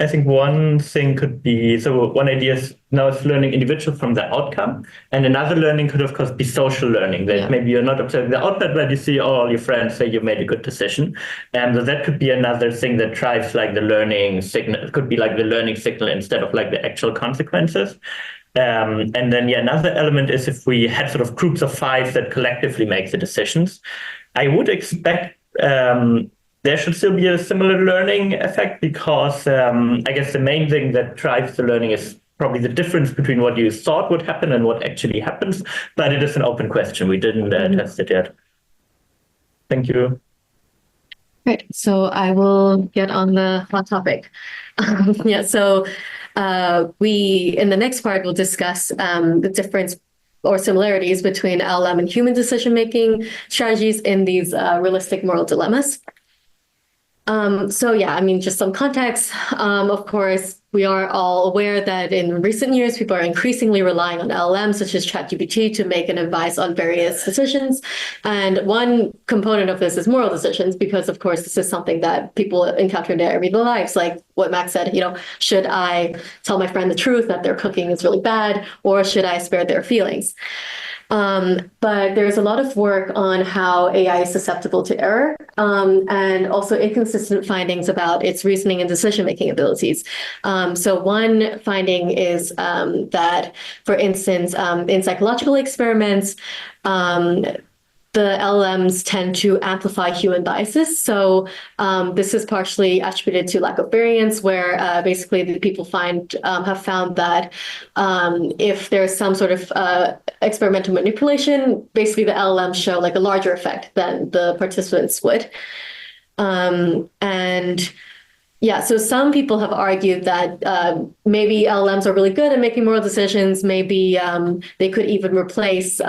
[SPEAKER 2] I think one thing could be, so one idea is now it's learning individual from the outcome, and another learning could of course be social learning, that maybe you're not observing the output, but you see all your friends say you made a good decision. And so that could be another thing that drives like the learning signal. It could be like the learning signal instead of like the actual consequences. And then another element is if we had sort of groups of 5 that collectively make the decisions, I would expect there should still be a similar learning effect, because I guess the main thing that drives the learning is probably the difference between what you thought would happen and what actually happens. But it is an open question. We didn't test it yet. Thank you.
[SPEAKER 3] Great. So I will get on the hot topic. So we, in the next part, will discuss the difference or similarities between LLM and human decision-making strategies in these realistic moral dilemmas. Just some context. Of course, we are all aware that in recent years, people are increasingly relying on LLMs such as ChatGPT to make an advice on various decisions. And one component of this is moral decisions, because of course, this is something that people encounter in their everyday lives. Like what Max said, should I tell my friend the truth that their cooking is really bad, or should I spare their feelings? But there's a lot of work on how AI is susceptible to error, and also inconsistent findings about its reasoning and decision-making abilities. So one finding is that, for instance, in psychological experiments, the LLMs tend to amplify human biases. So this is partially attributed to lack of variance, where basically the people have found that if there's some sort of experimental manipulation, basically the LLMs show like a larger effect than the participants would. And yeah, so some people have argued that maybe LLMs are really good at making moral decisions. Maybe they could even replace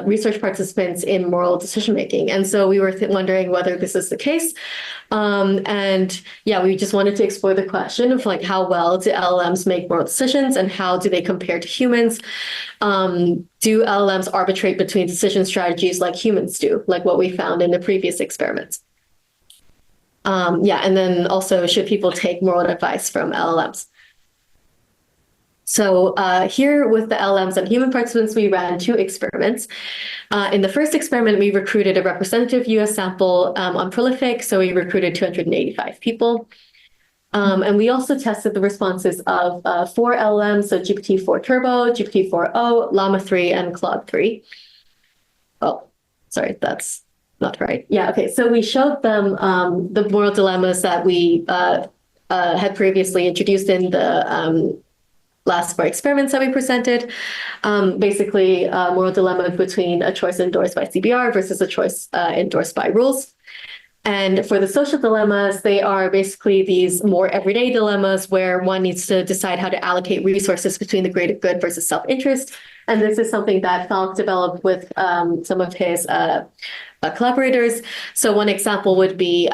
[SPEAKER 3] research participants in moral decision making. And so we were wondering whether this is the case. And yeah, we just wanted to explore the question of like how well do LLMs make moral decisions and how do they compare to humans? Do LLMs arbitrate between decision strategies like humans do, like what we found in the previous experiments? Yeah, and then also, should people take moral advice from LLMs? So here with the LLMs and human participants, we ran 2 experiments. In the first experiment, we recruited a representative US sample on Prolific, so we recruited 285 people. And we also tested the responses of 4 LLMs, so GPT-4 Turbo, GPT-4o, Llama 3, and Claude 3. Oh, sorry, that's not right. Yeah, okay. So we showed them the moral dilemmas that we had previously introduced in the last 4 experiments that we presented. Basically, moral dilemma between a choice endorsed by CBR versus a choice endorsed by rules. And for the social dilemmas, they are basically these more everyday dilemmas where one needs to decide how to allocate resources between the greater good versus self-interest. And this is something that Falk developed with some of his collaborators. So one example would be,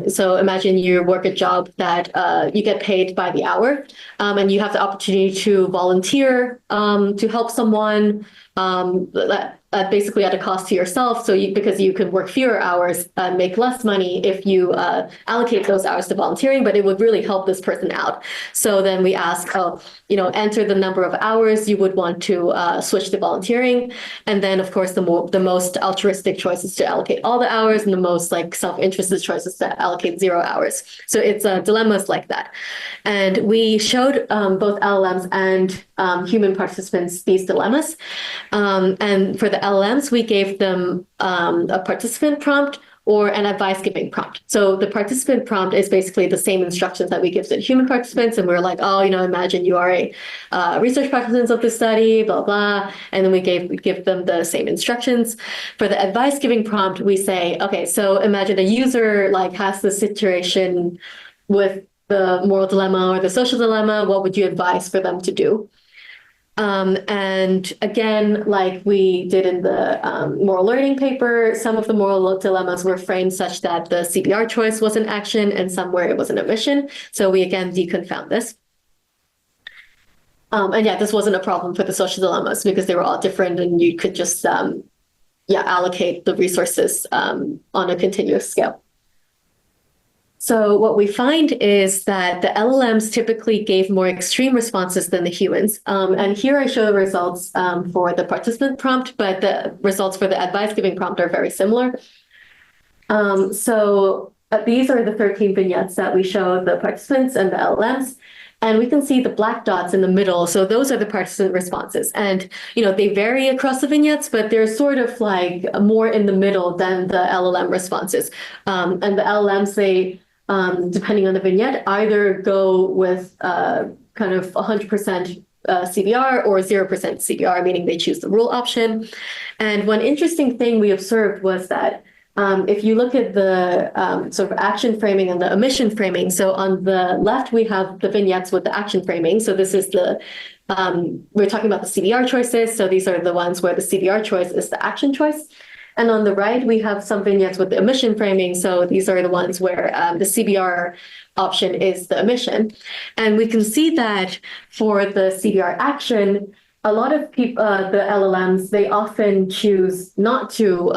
[SPEAKER 3] so imagine you work a job that you get paid by the hour, and you have the opportunity to volunteer to help someone basically at a cost to yourself. So because you can work fewer hours and make less money if you allocate those hours to volunteering, but it would really help this person out. So then we ask, enter the number of hours you would want to switch to volunteering. And then of course, the most altruistic choice is to allocate all the hours, and the most like self-interested choice is to allocate 0 hours. So it's dilemmas like that. And we showed both LLMs and human participants these dilemmas. And for the LLMs, we gave them a participant prompt or an advice-giving prompt. So the participant prompt is basically the same instructions that we give to the human participants. And we're like, imagine you are a research participant of the study, blah, blah. And then we give them the same instructions. For the advice-giving prompt, we say, okay, so imagine a user like has the situation with the moral dilemma or the social dilemma. What would you advise for them to do? And again, like we did in the moral learning paper, some of the moral dilemmas were framed such that the CBR choice was an action and some where it was an omission. So we again deconfound this. And yeah, this wasn't a problem for the social dilemmas because they were all different and you could just allocate the resources on a continuous scale. So what we find is that the LLMs typically gave more extreme responses than the humans. And here I show the results for the participant prompt, but the results for the advice-giving prompt are very similar. So these are the 13 vignettes that we show the participants and the LLMs. And we can see the black dots in the middle. So those are the participant responses. And, they vary across the vignettes, but they're sort of like more in the middle than the LLM responses. And the LLMs, they, depending on the vignette, either go with kind of 100% CBR or 0% CBR, meaning they choose the rule option. And one interesting thing we observed was that if you look at the sort of action framing and the omission framing, so on the left, we have the vignettes with the action framing. So this is we're talking about the CBR choices. So these are the ones where the CBR choice is the action choice. And on the right, we have some vignettes with the omission framing. So these are the ones where the CBR option is the omission. And we can see that for the CBR action, a lot of people, the LLMs, they often choose not to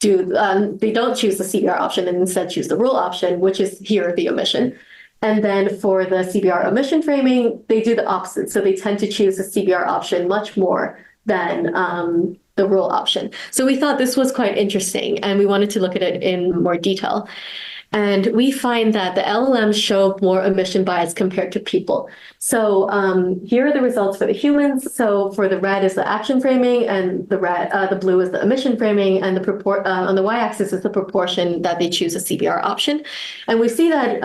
[SPEAKER 3] they don't choose the CBR option and instead choose the rule option, which is here the omission. And then for the CBR omission framing, they do the opposite. So they tend to choose the CBR option much more than the rule option. So we thought this was quite interesting and we wanted to look at it in more detail. And we find that the LLMs show more omission bias compared to people. So here are the results for the humans. So for the red is the action framing, and the blue is the omission framing, and on the y-axis is the proportion that they choose a CBR option. And we see that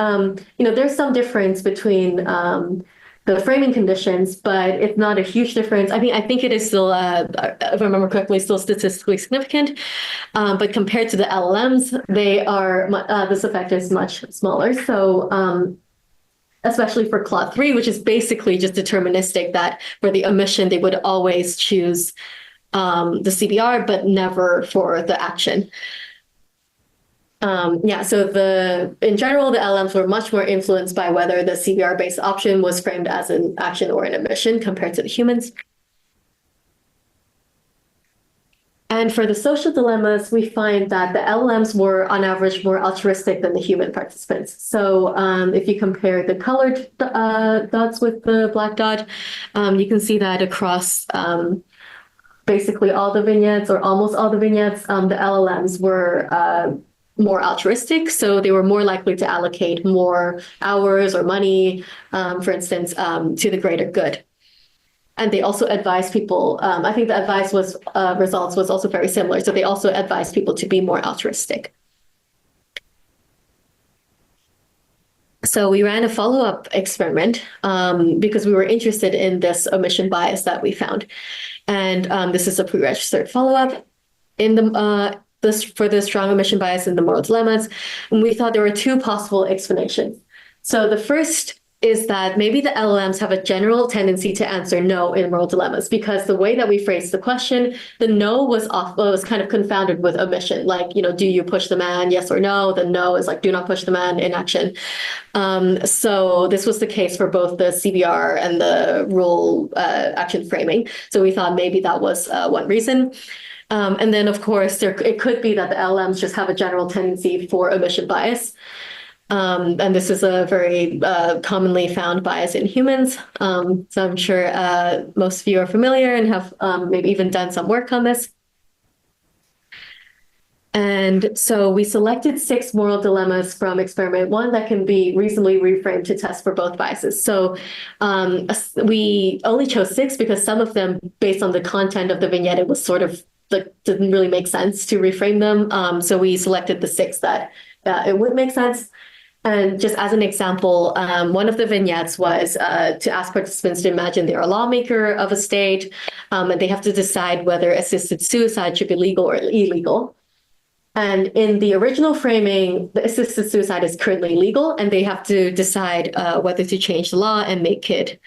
[SPEAKER 3] there's some difference between the framing conditions, but it's not a huge difference. I mean, I think it is still, if I remember correctly, still statistically significant. But compared to the LLMs, this effect is much smaller. So especially for Claude 3, which is basically just deterministic, that for the omission, they would always choose the CBR, but never for the action. So in general, the LLMs were much more influenced by whether the CBR-based option was framed as an action or an omission compared to the humans. And for the social dilemmas, we find that the LLMs were, on average, more altruistic than the human participants. So if you compare the colored dots with the black dot, you can see that across basically all the vignettes, or almost all the vignettes, the LLMs were more altruistic, so they were more likely to allocate more hours or money, for instance, to the greater good. And they also advised people, I think the advice results was also very similar. So they also advised people to be more altruistic. So we ran a follow-up experiment because we were interested in this omission bias that we found. And this is a pre-registered follow-up for the strong omission bias in the moral dilemmas. And we thought there were two possible explanations. So the first is that maybe the LLMs have a general tendency to answer no in moral dilemmas, because the way that we phrased the question, the no was kind of confounded with omission. Like, do you push the man, yes or no? The no is like, do not push the man, inaction. So this was the case for both the CBR and the rule action framing. So we thought maybe that was one reason. And then, of course, it could be that the LLMs just have a general tendency for omission bias. And this is a very commonly found bias in humans. So I'm sure most of you are familiar and have maybe even done some work on this. And so we selected 6 moral dilemmas from experiment 1 that can be reasonably reframed to test for both biases. So we only chose 6 because some of them, based on the content of the vignette, it was sort of didn't really make sense to reframe them. So we selected the 6 that it would make sense. And just as an example, one of the vignettes was to ask participants to imagine they're a lawmaker of a state, and they have to decide whether assisted suicide should be legal or illegal. And in the original framing, the assisted suicide is currently legal, and they have to decide whether to change the law and make it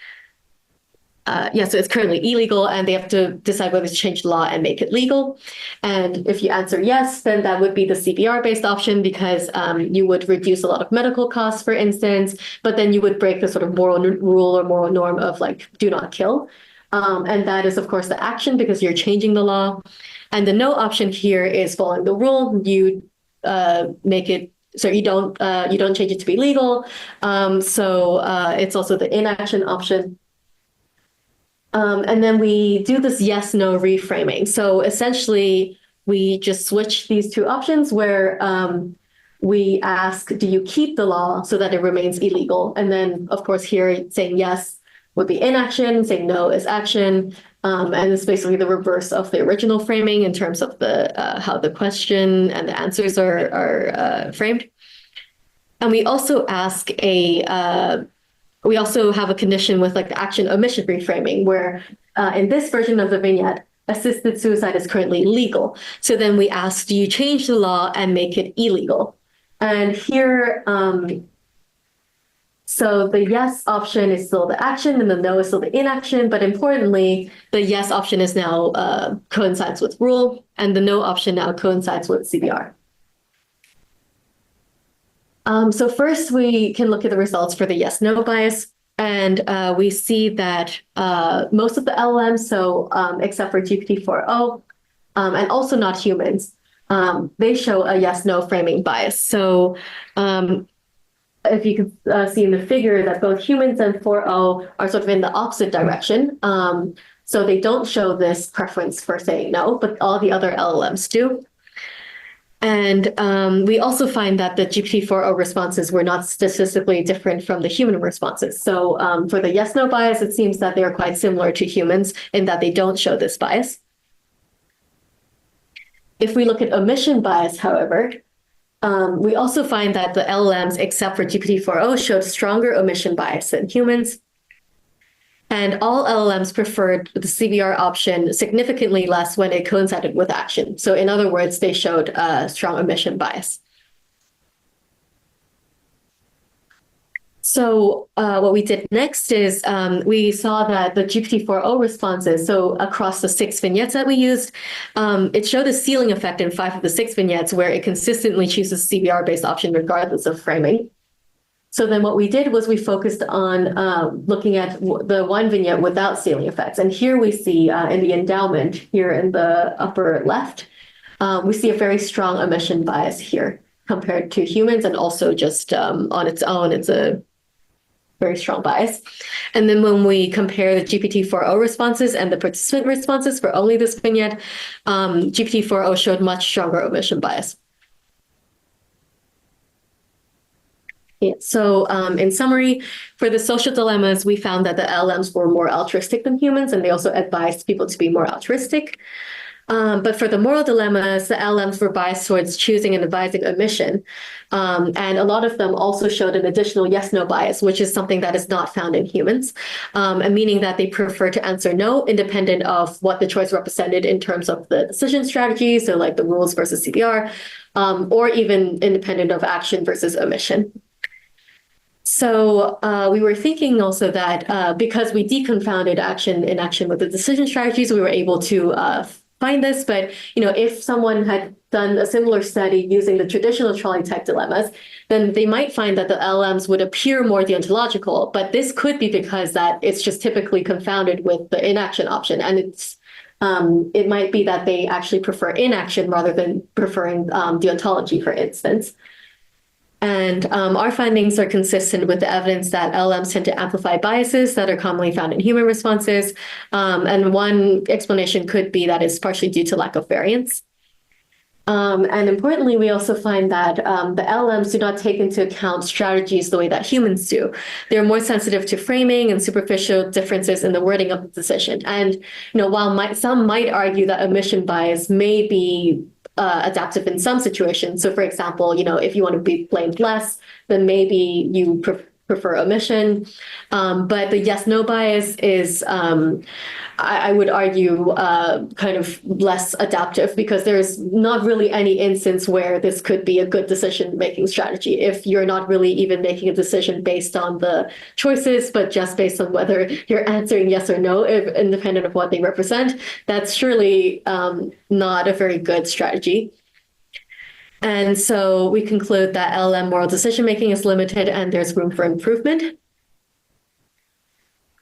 [SPEAKER 3] so it's currently illegal, and they have to decide whether to change the law and make it legal. And if you answer yes, then that would be the CBR-based option, because you would reduce a lot of medical costs, for instance, but then you would break the sort of moral rule or moral norm of like, do not kill. And that is, of course, the action, because you're changing the law. And the no option here is following the rule. You make it so you don't change it to be legal. So it's also the inaction option. And then we do this yes-no reframing. So essentially, we just switch these 2 options where we ask, do you keep the law so that it remains illegal? And then, of course, here saying yes would be inaction, saying no is action. And it's basically the reverse of the original framing in terms of the how the question and the answers are framed. And we also ask we also have a condition with like the action omission reframing, where in this version of the vignette, assisted suicide is currently legal. So then we ask, do you change the law and make it illegal? And here, so the yes option is still the action and the no is still the inaction. But importantly, the yes option is now coincides with rule, and the no option now coincides with CBR. So first, we can look at the results for the yes-no bias, and we see that most of the LLMs, so except for GPT-4o, and also not humans, they show a yes-no framing bias. So if you can see in the figure that both humans and 4o are sort of in the opposite direction. So they don't show this preference for saying no, but all the other LLMs do. And we also find that the GPT-4o responses were not statistically different from the human responses. So for the yes-no bias, it seems that they are quite similar to humans in that they don't show this bias. If we look at omission bias, however, we also find that the LLMs, except for GPT-4o, showed stronger omission bias than humans. And all LLMs preferred the CVR option significantly less when it coincided with action. So in other words, they showed a strong omission bias. So what we did next is we saw that the GPT-4o responses, so across the 6 vignettes that we used, it showed a ceiling effect in 5 of the 6 vignettes where it consistently chooses CVR-based option regardless of framing. So then what we did was we focused on looking at the one vignette without ceiling effects. And here we see in the endowment, here in the upper left, we see a very strong omission bias here compared to humans, and also just on its own, it's a very strong bias. And then when we compare the GPT-4o responses and the participant responses for only this vignette, GPT-4o showed much stronger omission bias. Yeah. So in summary, for the social dilemmas, we found that the LLMs were more altruistic than humans, and they also advised people to be more altruistic. But for the moral dilemmas, the LLMs were biased towards choosing and advising omission. And a lot of them also showed an additional yes-no bias, which is something that is not found in humans, and meaning that they prefer to answer no, independent of what the choice represented in terms of the decision strategy, so like the rules versus CPR, or even independent of action versus omission. So we were thinking also that because we deconfounded action in action with the decision strategies, we were able to find this. But if someone had done a similar study using the traditional trolley type dilemmas, then they might find that the LLMs would appear more deontological. But this could be because that it's just typically confounded with the inaction option, and it might be that they actually prefer inaction rather than preferring deontology, for instance. And our findings are consistent with the evidence that LLMs tend to amplify biases that are commonly found in human responses. And one explanation could be that it's partially due to lack of variance. And importantly, we also find that the LLMs do not take into account strategies the way that humans do. They're more sensitive to framing and superficial differences in the wording of the decision. And while some might argue that omission bias may be adaptive in some situations. So for example, if you want to be blamed less, then maybe you prefer omission. But the yes-no bias is, I would argue, kind of less adaptive, because there's not really any instance where this could be a good decision-making strategy if you're not really even making a decision based on the choices, but just based on whether you're answering yes or no, independent of what they represent. That's surely not a very good strategy. And so we conclude that LLM moral decision-making is limited and there's room for improvement.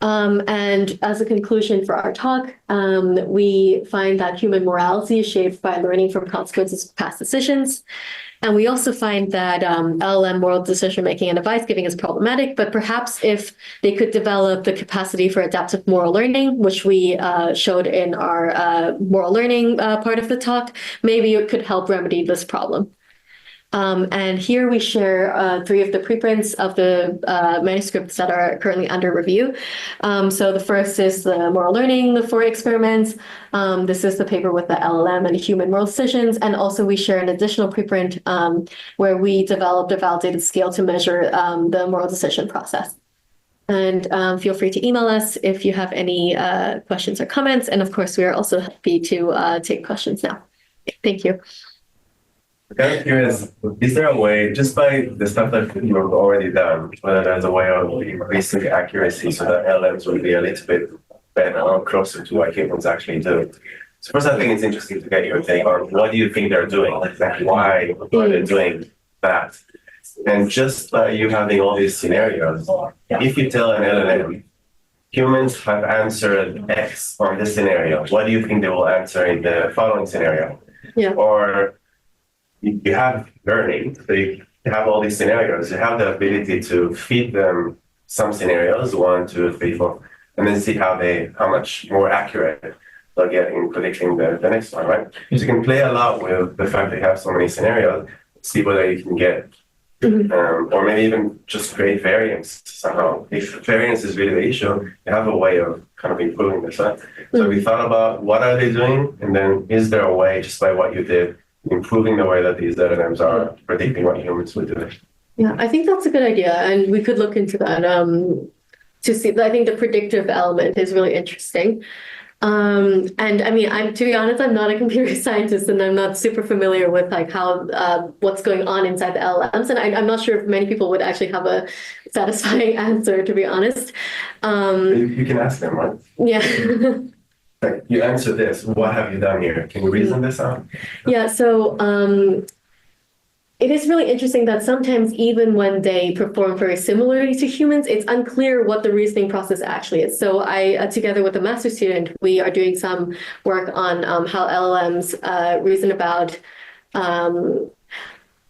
[SPEAKER 3] And as a conclusion for our talk, we find that human morality is shaped by learning from consequences of past decisions. And we also find that LLM moral decision-making and advice-giving is problematic, but perhaps if they could develop the capacity for adaptive moral learning, which we showed in our moral learning part of the talk, maybe it could help remedy this problem. And here we share 3 of the preprints of the manuscripts that are currently under review. So the first is the moral learning, the 4 experiments. This is the paper with the LLM and human moral decisions. And also we share an additional preprint where we developed a validated scale to measure the moral decision process. And feel free to email us if you have any questions or comments. And of course, we are also happy to take questions now. Thank you.
[SPEAKER 1] I'm kind of curious, is there a way, just by the stuff that you've already done, whether there's a way of increasing accuracy so that LLMs will be a little bit better or closer to what humans actually do? So first, I think it's interesting to get your take on what do you think they're doing, like why are they doing that? And just by you having all these scenarios, if you tell an LLM, humans have answered X on this scenario, what do you think they will answer in the following scenario?
[SPEAKER 3] Yeah.
[SPEAKER 1] Or you have learning, so you have all these scenarios. You have the ability to feed them some scenarios, 1, 2, 3, 4, and then see how much more accurate they'll get in predicting the next one, right? So you can play a lot with the fact that you have so many scenarios, see whether you can get, or maybe even just create variance somehow. If variance is really the issue, you have a way of kind of improving this. Right? So we thought about what are they doing, and then is there a way, just by what you did, improving the way that these LLMs are predicting what humans would do?
[SPEAKER 3] Yeah, I think that's a good idea, and we could look into that to see. I think the predictive element is really interesting. And I mean, to be honest, I'm not a computer scientist, and I'm not super familiar with like how what's going on inside the LLMs, and I'm not sure if many people would actually have a satisfying answer, to be honest.
[SPEAKER 1] You can ask them, right?
[SPEAKER 3] Yeah.
[SPEAKER 1] Like, you answer this. What have you done here? Can you reason this out?
[SPEAKER 3] Yeah. So. It is really interesting that sometimes even when they perform very similarly to humans, it's unclear what the reasoning process actually is. So I, together with a master's student, we are doing some work on how LLMs reason about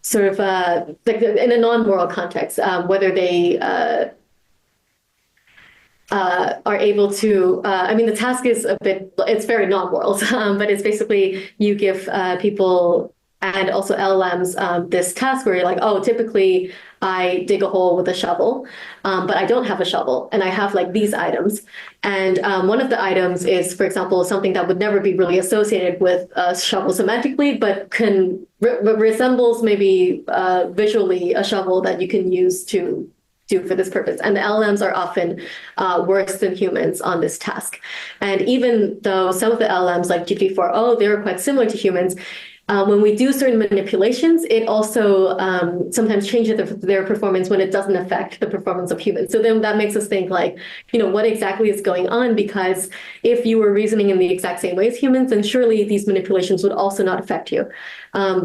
[SPEAKER 3] sort of like in a non-moral context, whether they are able to, I mean, the task is it's very non-moral, but it's basically you give people and also LLMs, this task where you're like, oh, typically I dig a hole with a shovel, but I don't have a shovel, and I have like these items. And one of the items is, for example, something that would never be really associated with a shovel semantically, but resembles maybe visually a shovel that you can use to do for this purpose. And the LLMs are often worse than humans on this task. And even though some of the LLMs like GPT-4o, they're quite similar to humans, when we do certain manipulations, it also sometimes changes their performance when it doesn't affect the performance of humans. So then that makes us think like, what exactly is going on? Because if you were reasoning in the exact same way as humans, then surely these manipulations would also not affect you.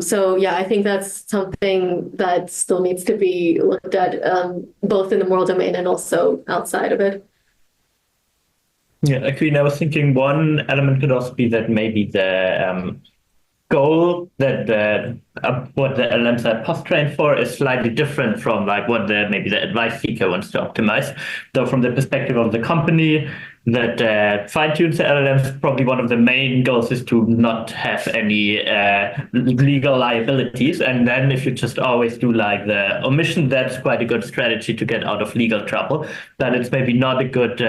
[SPEAKER 3] So yeah, I think that's something that still needs to be looked at, both in the moral domain and also outside of it.
[SPEAKER 2] Yeah, actually, I was thinking one element could also be that maybe the goal that what the LLMs are post-trained for is slightly different from like what maybe the advice seeker wants to optimize. So from the perspective of the company that fine-tunes the LLMs, probably one of the main goals is to not have any legal liabilities. And then if you just always do like the omission, that's quite a good strategy to get out of legal trouble. But it's maybe not a good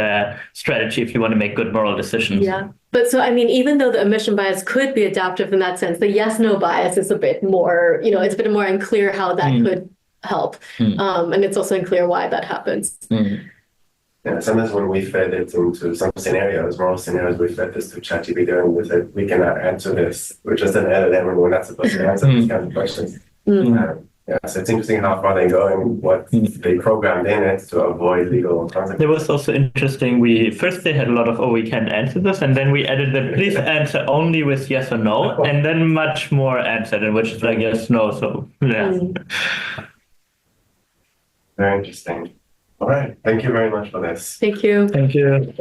[SPEAKER 2] strategy if you want to make good moral decisions.
[SPEAKER 3] Yeah. But so, I mean, even though the omission bias could be adaptive in that sense, the yes-no bias is a bit more, it's a bit more unclear how that could help. And it's also unclear why that happens.
[SPEAKER 1] Yeah, sometimes when we fed it into some scenarios, moral scenarios, we fed this to ChatGPT and we said, we cannot answer this. We're just an LLM and we're not supposed to answer these kind of questions. Yeah, so it's interesting how far they go and what they programmed in it to avoid legal consequences.
[SPEAKER 2] It was also interesting. First they had a lot of, we can't answer this, and then we added the please answer only with yes or no, and then much more answered, in which is like yes, no. So yeah.
[SPEAKER 1] Very interesting. All right. Thank you very much for this.
[SPEAKER 3] Thank you.
[SPEAKER 2] Thank you.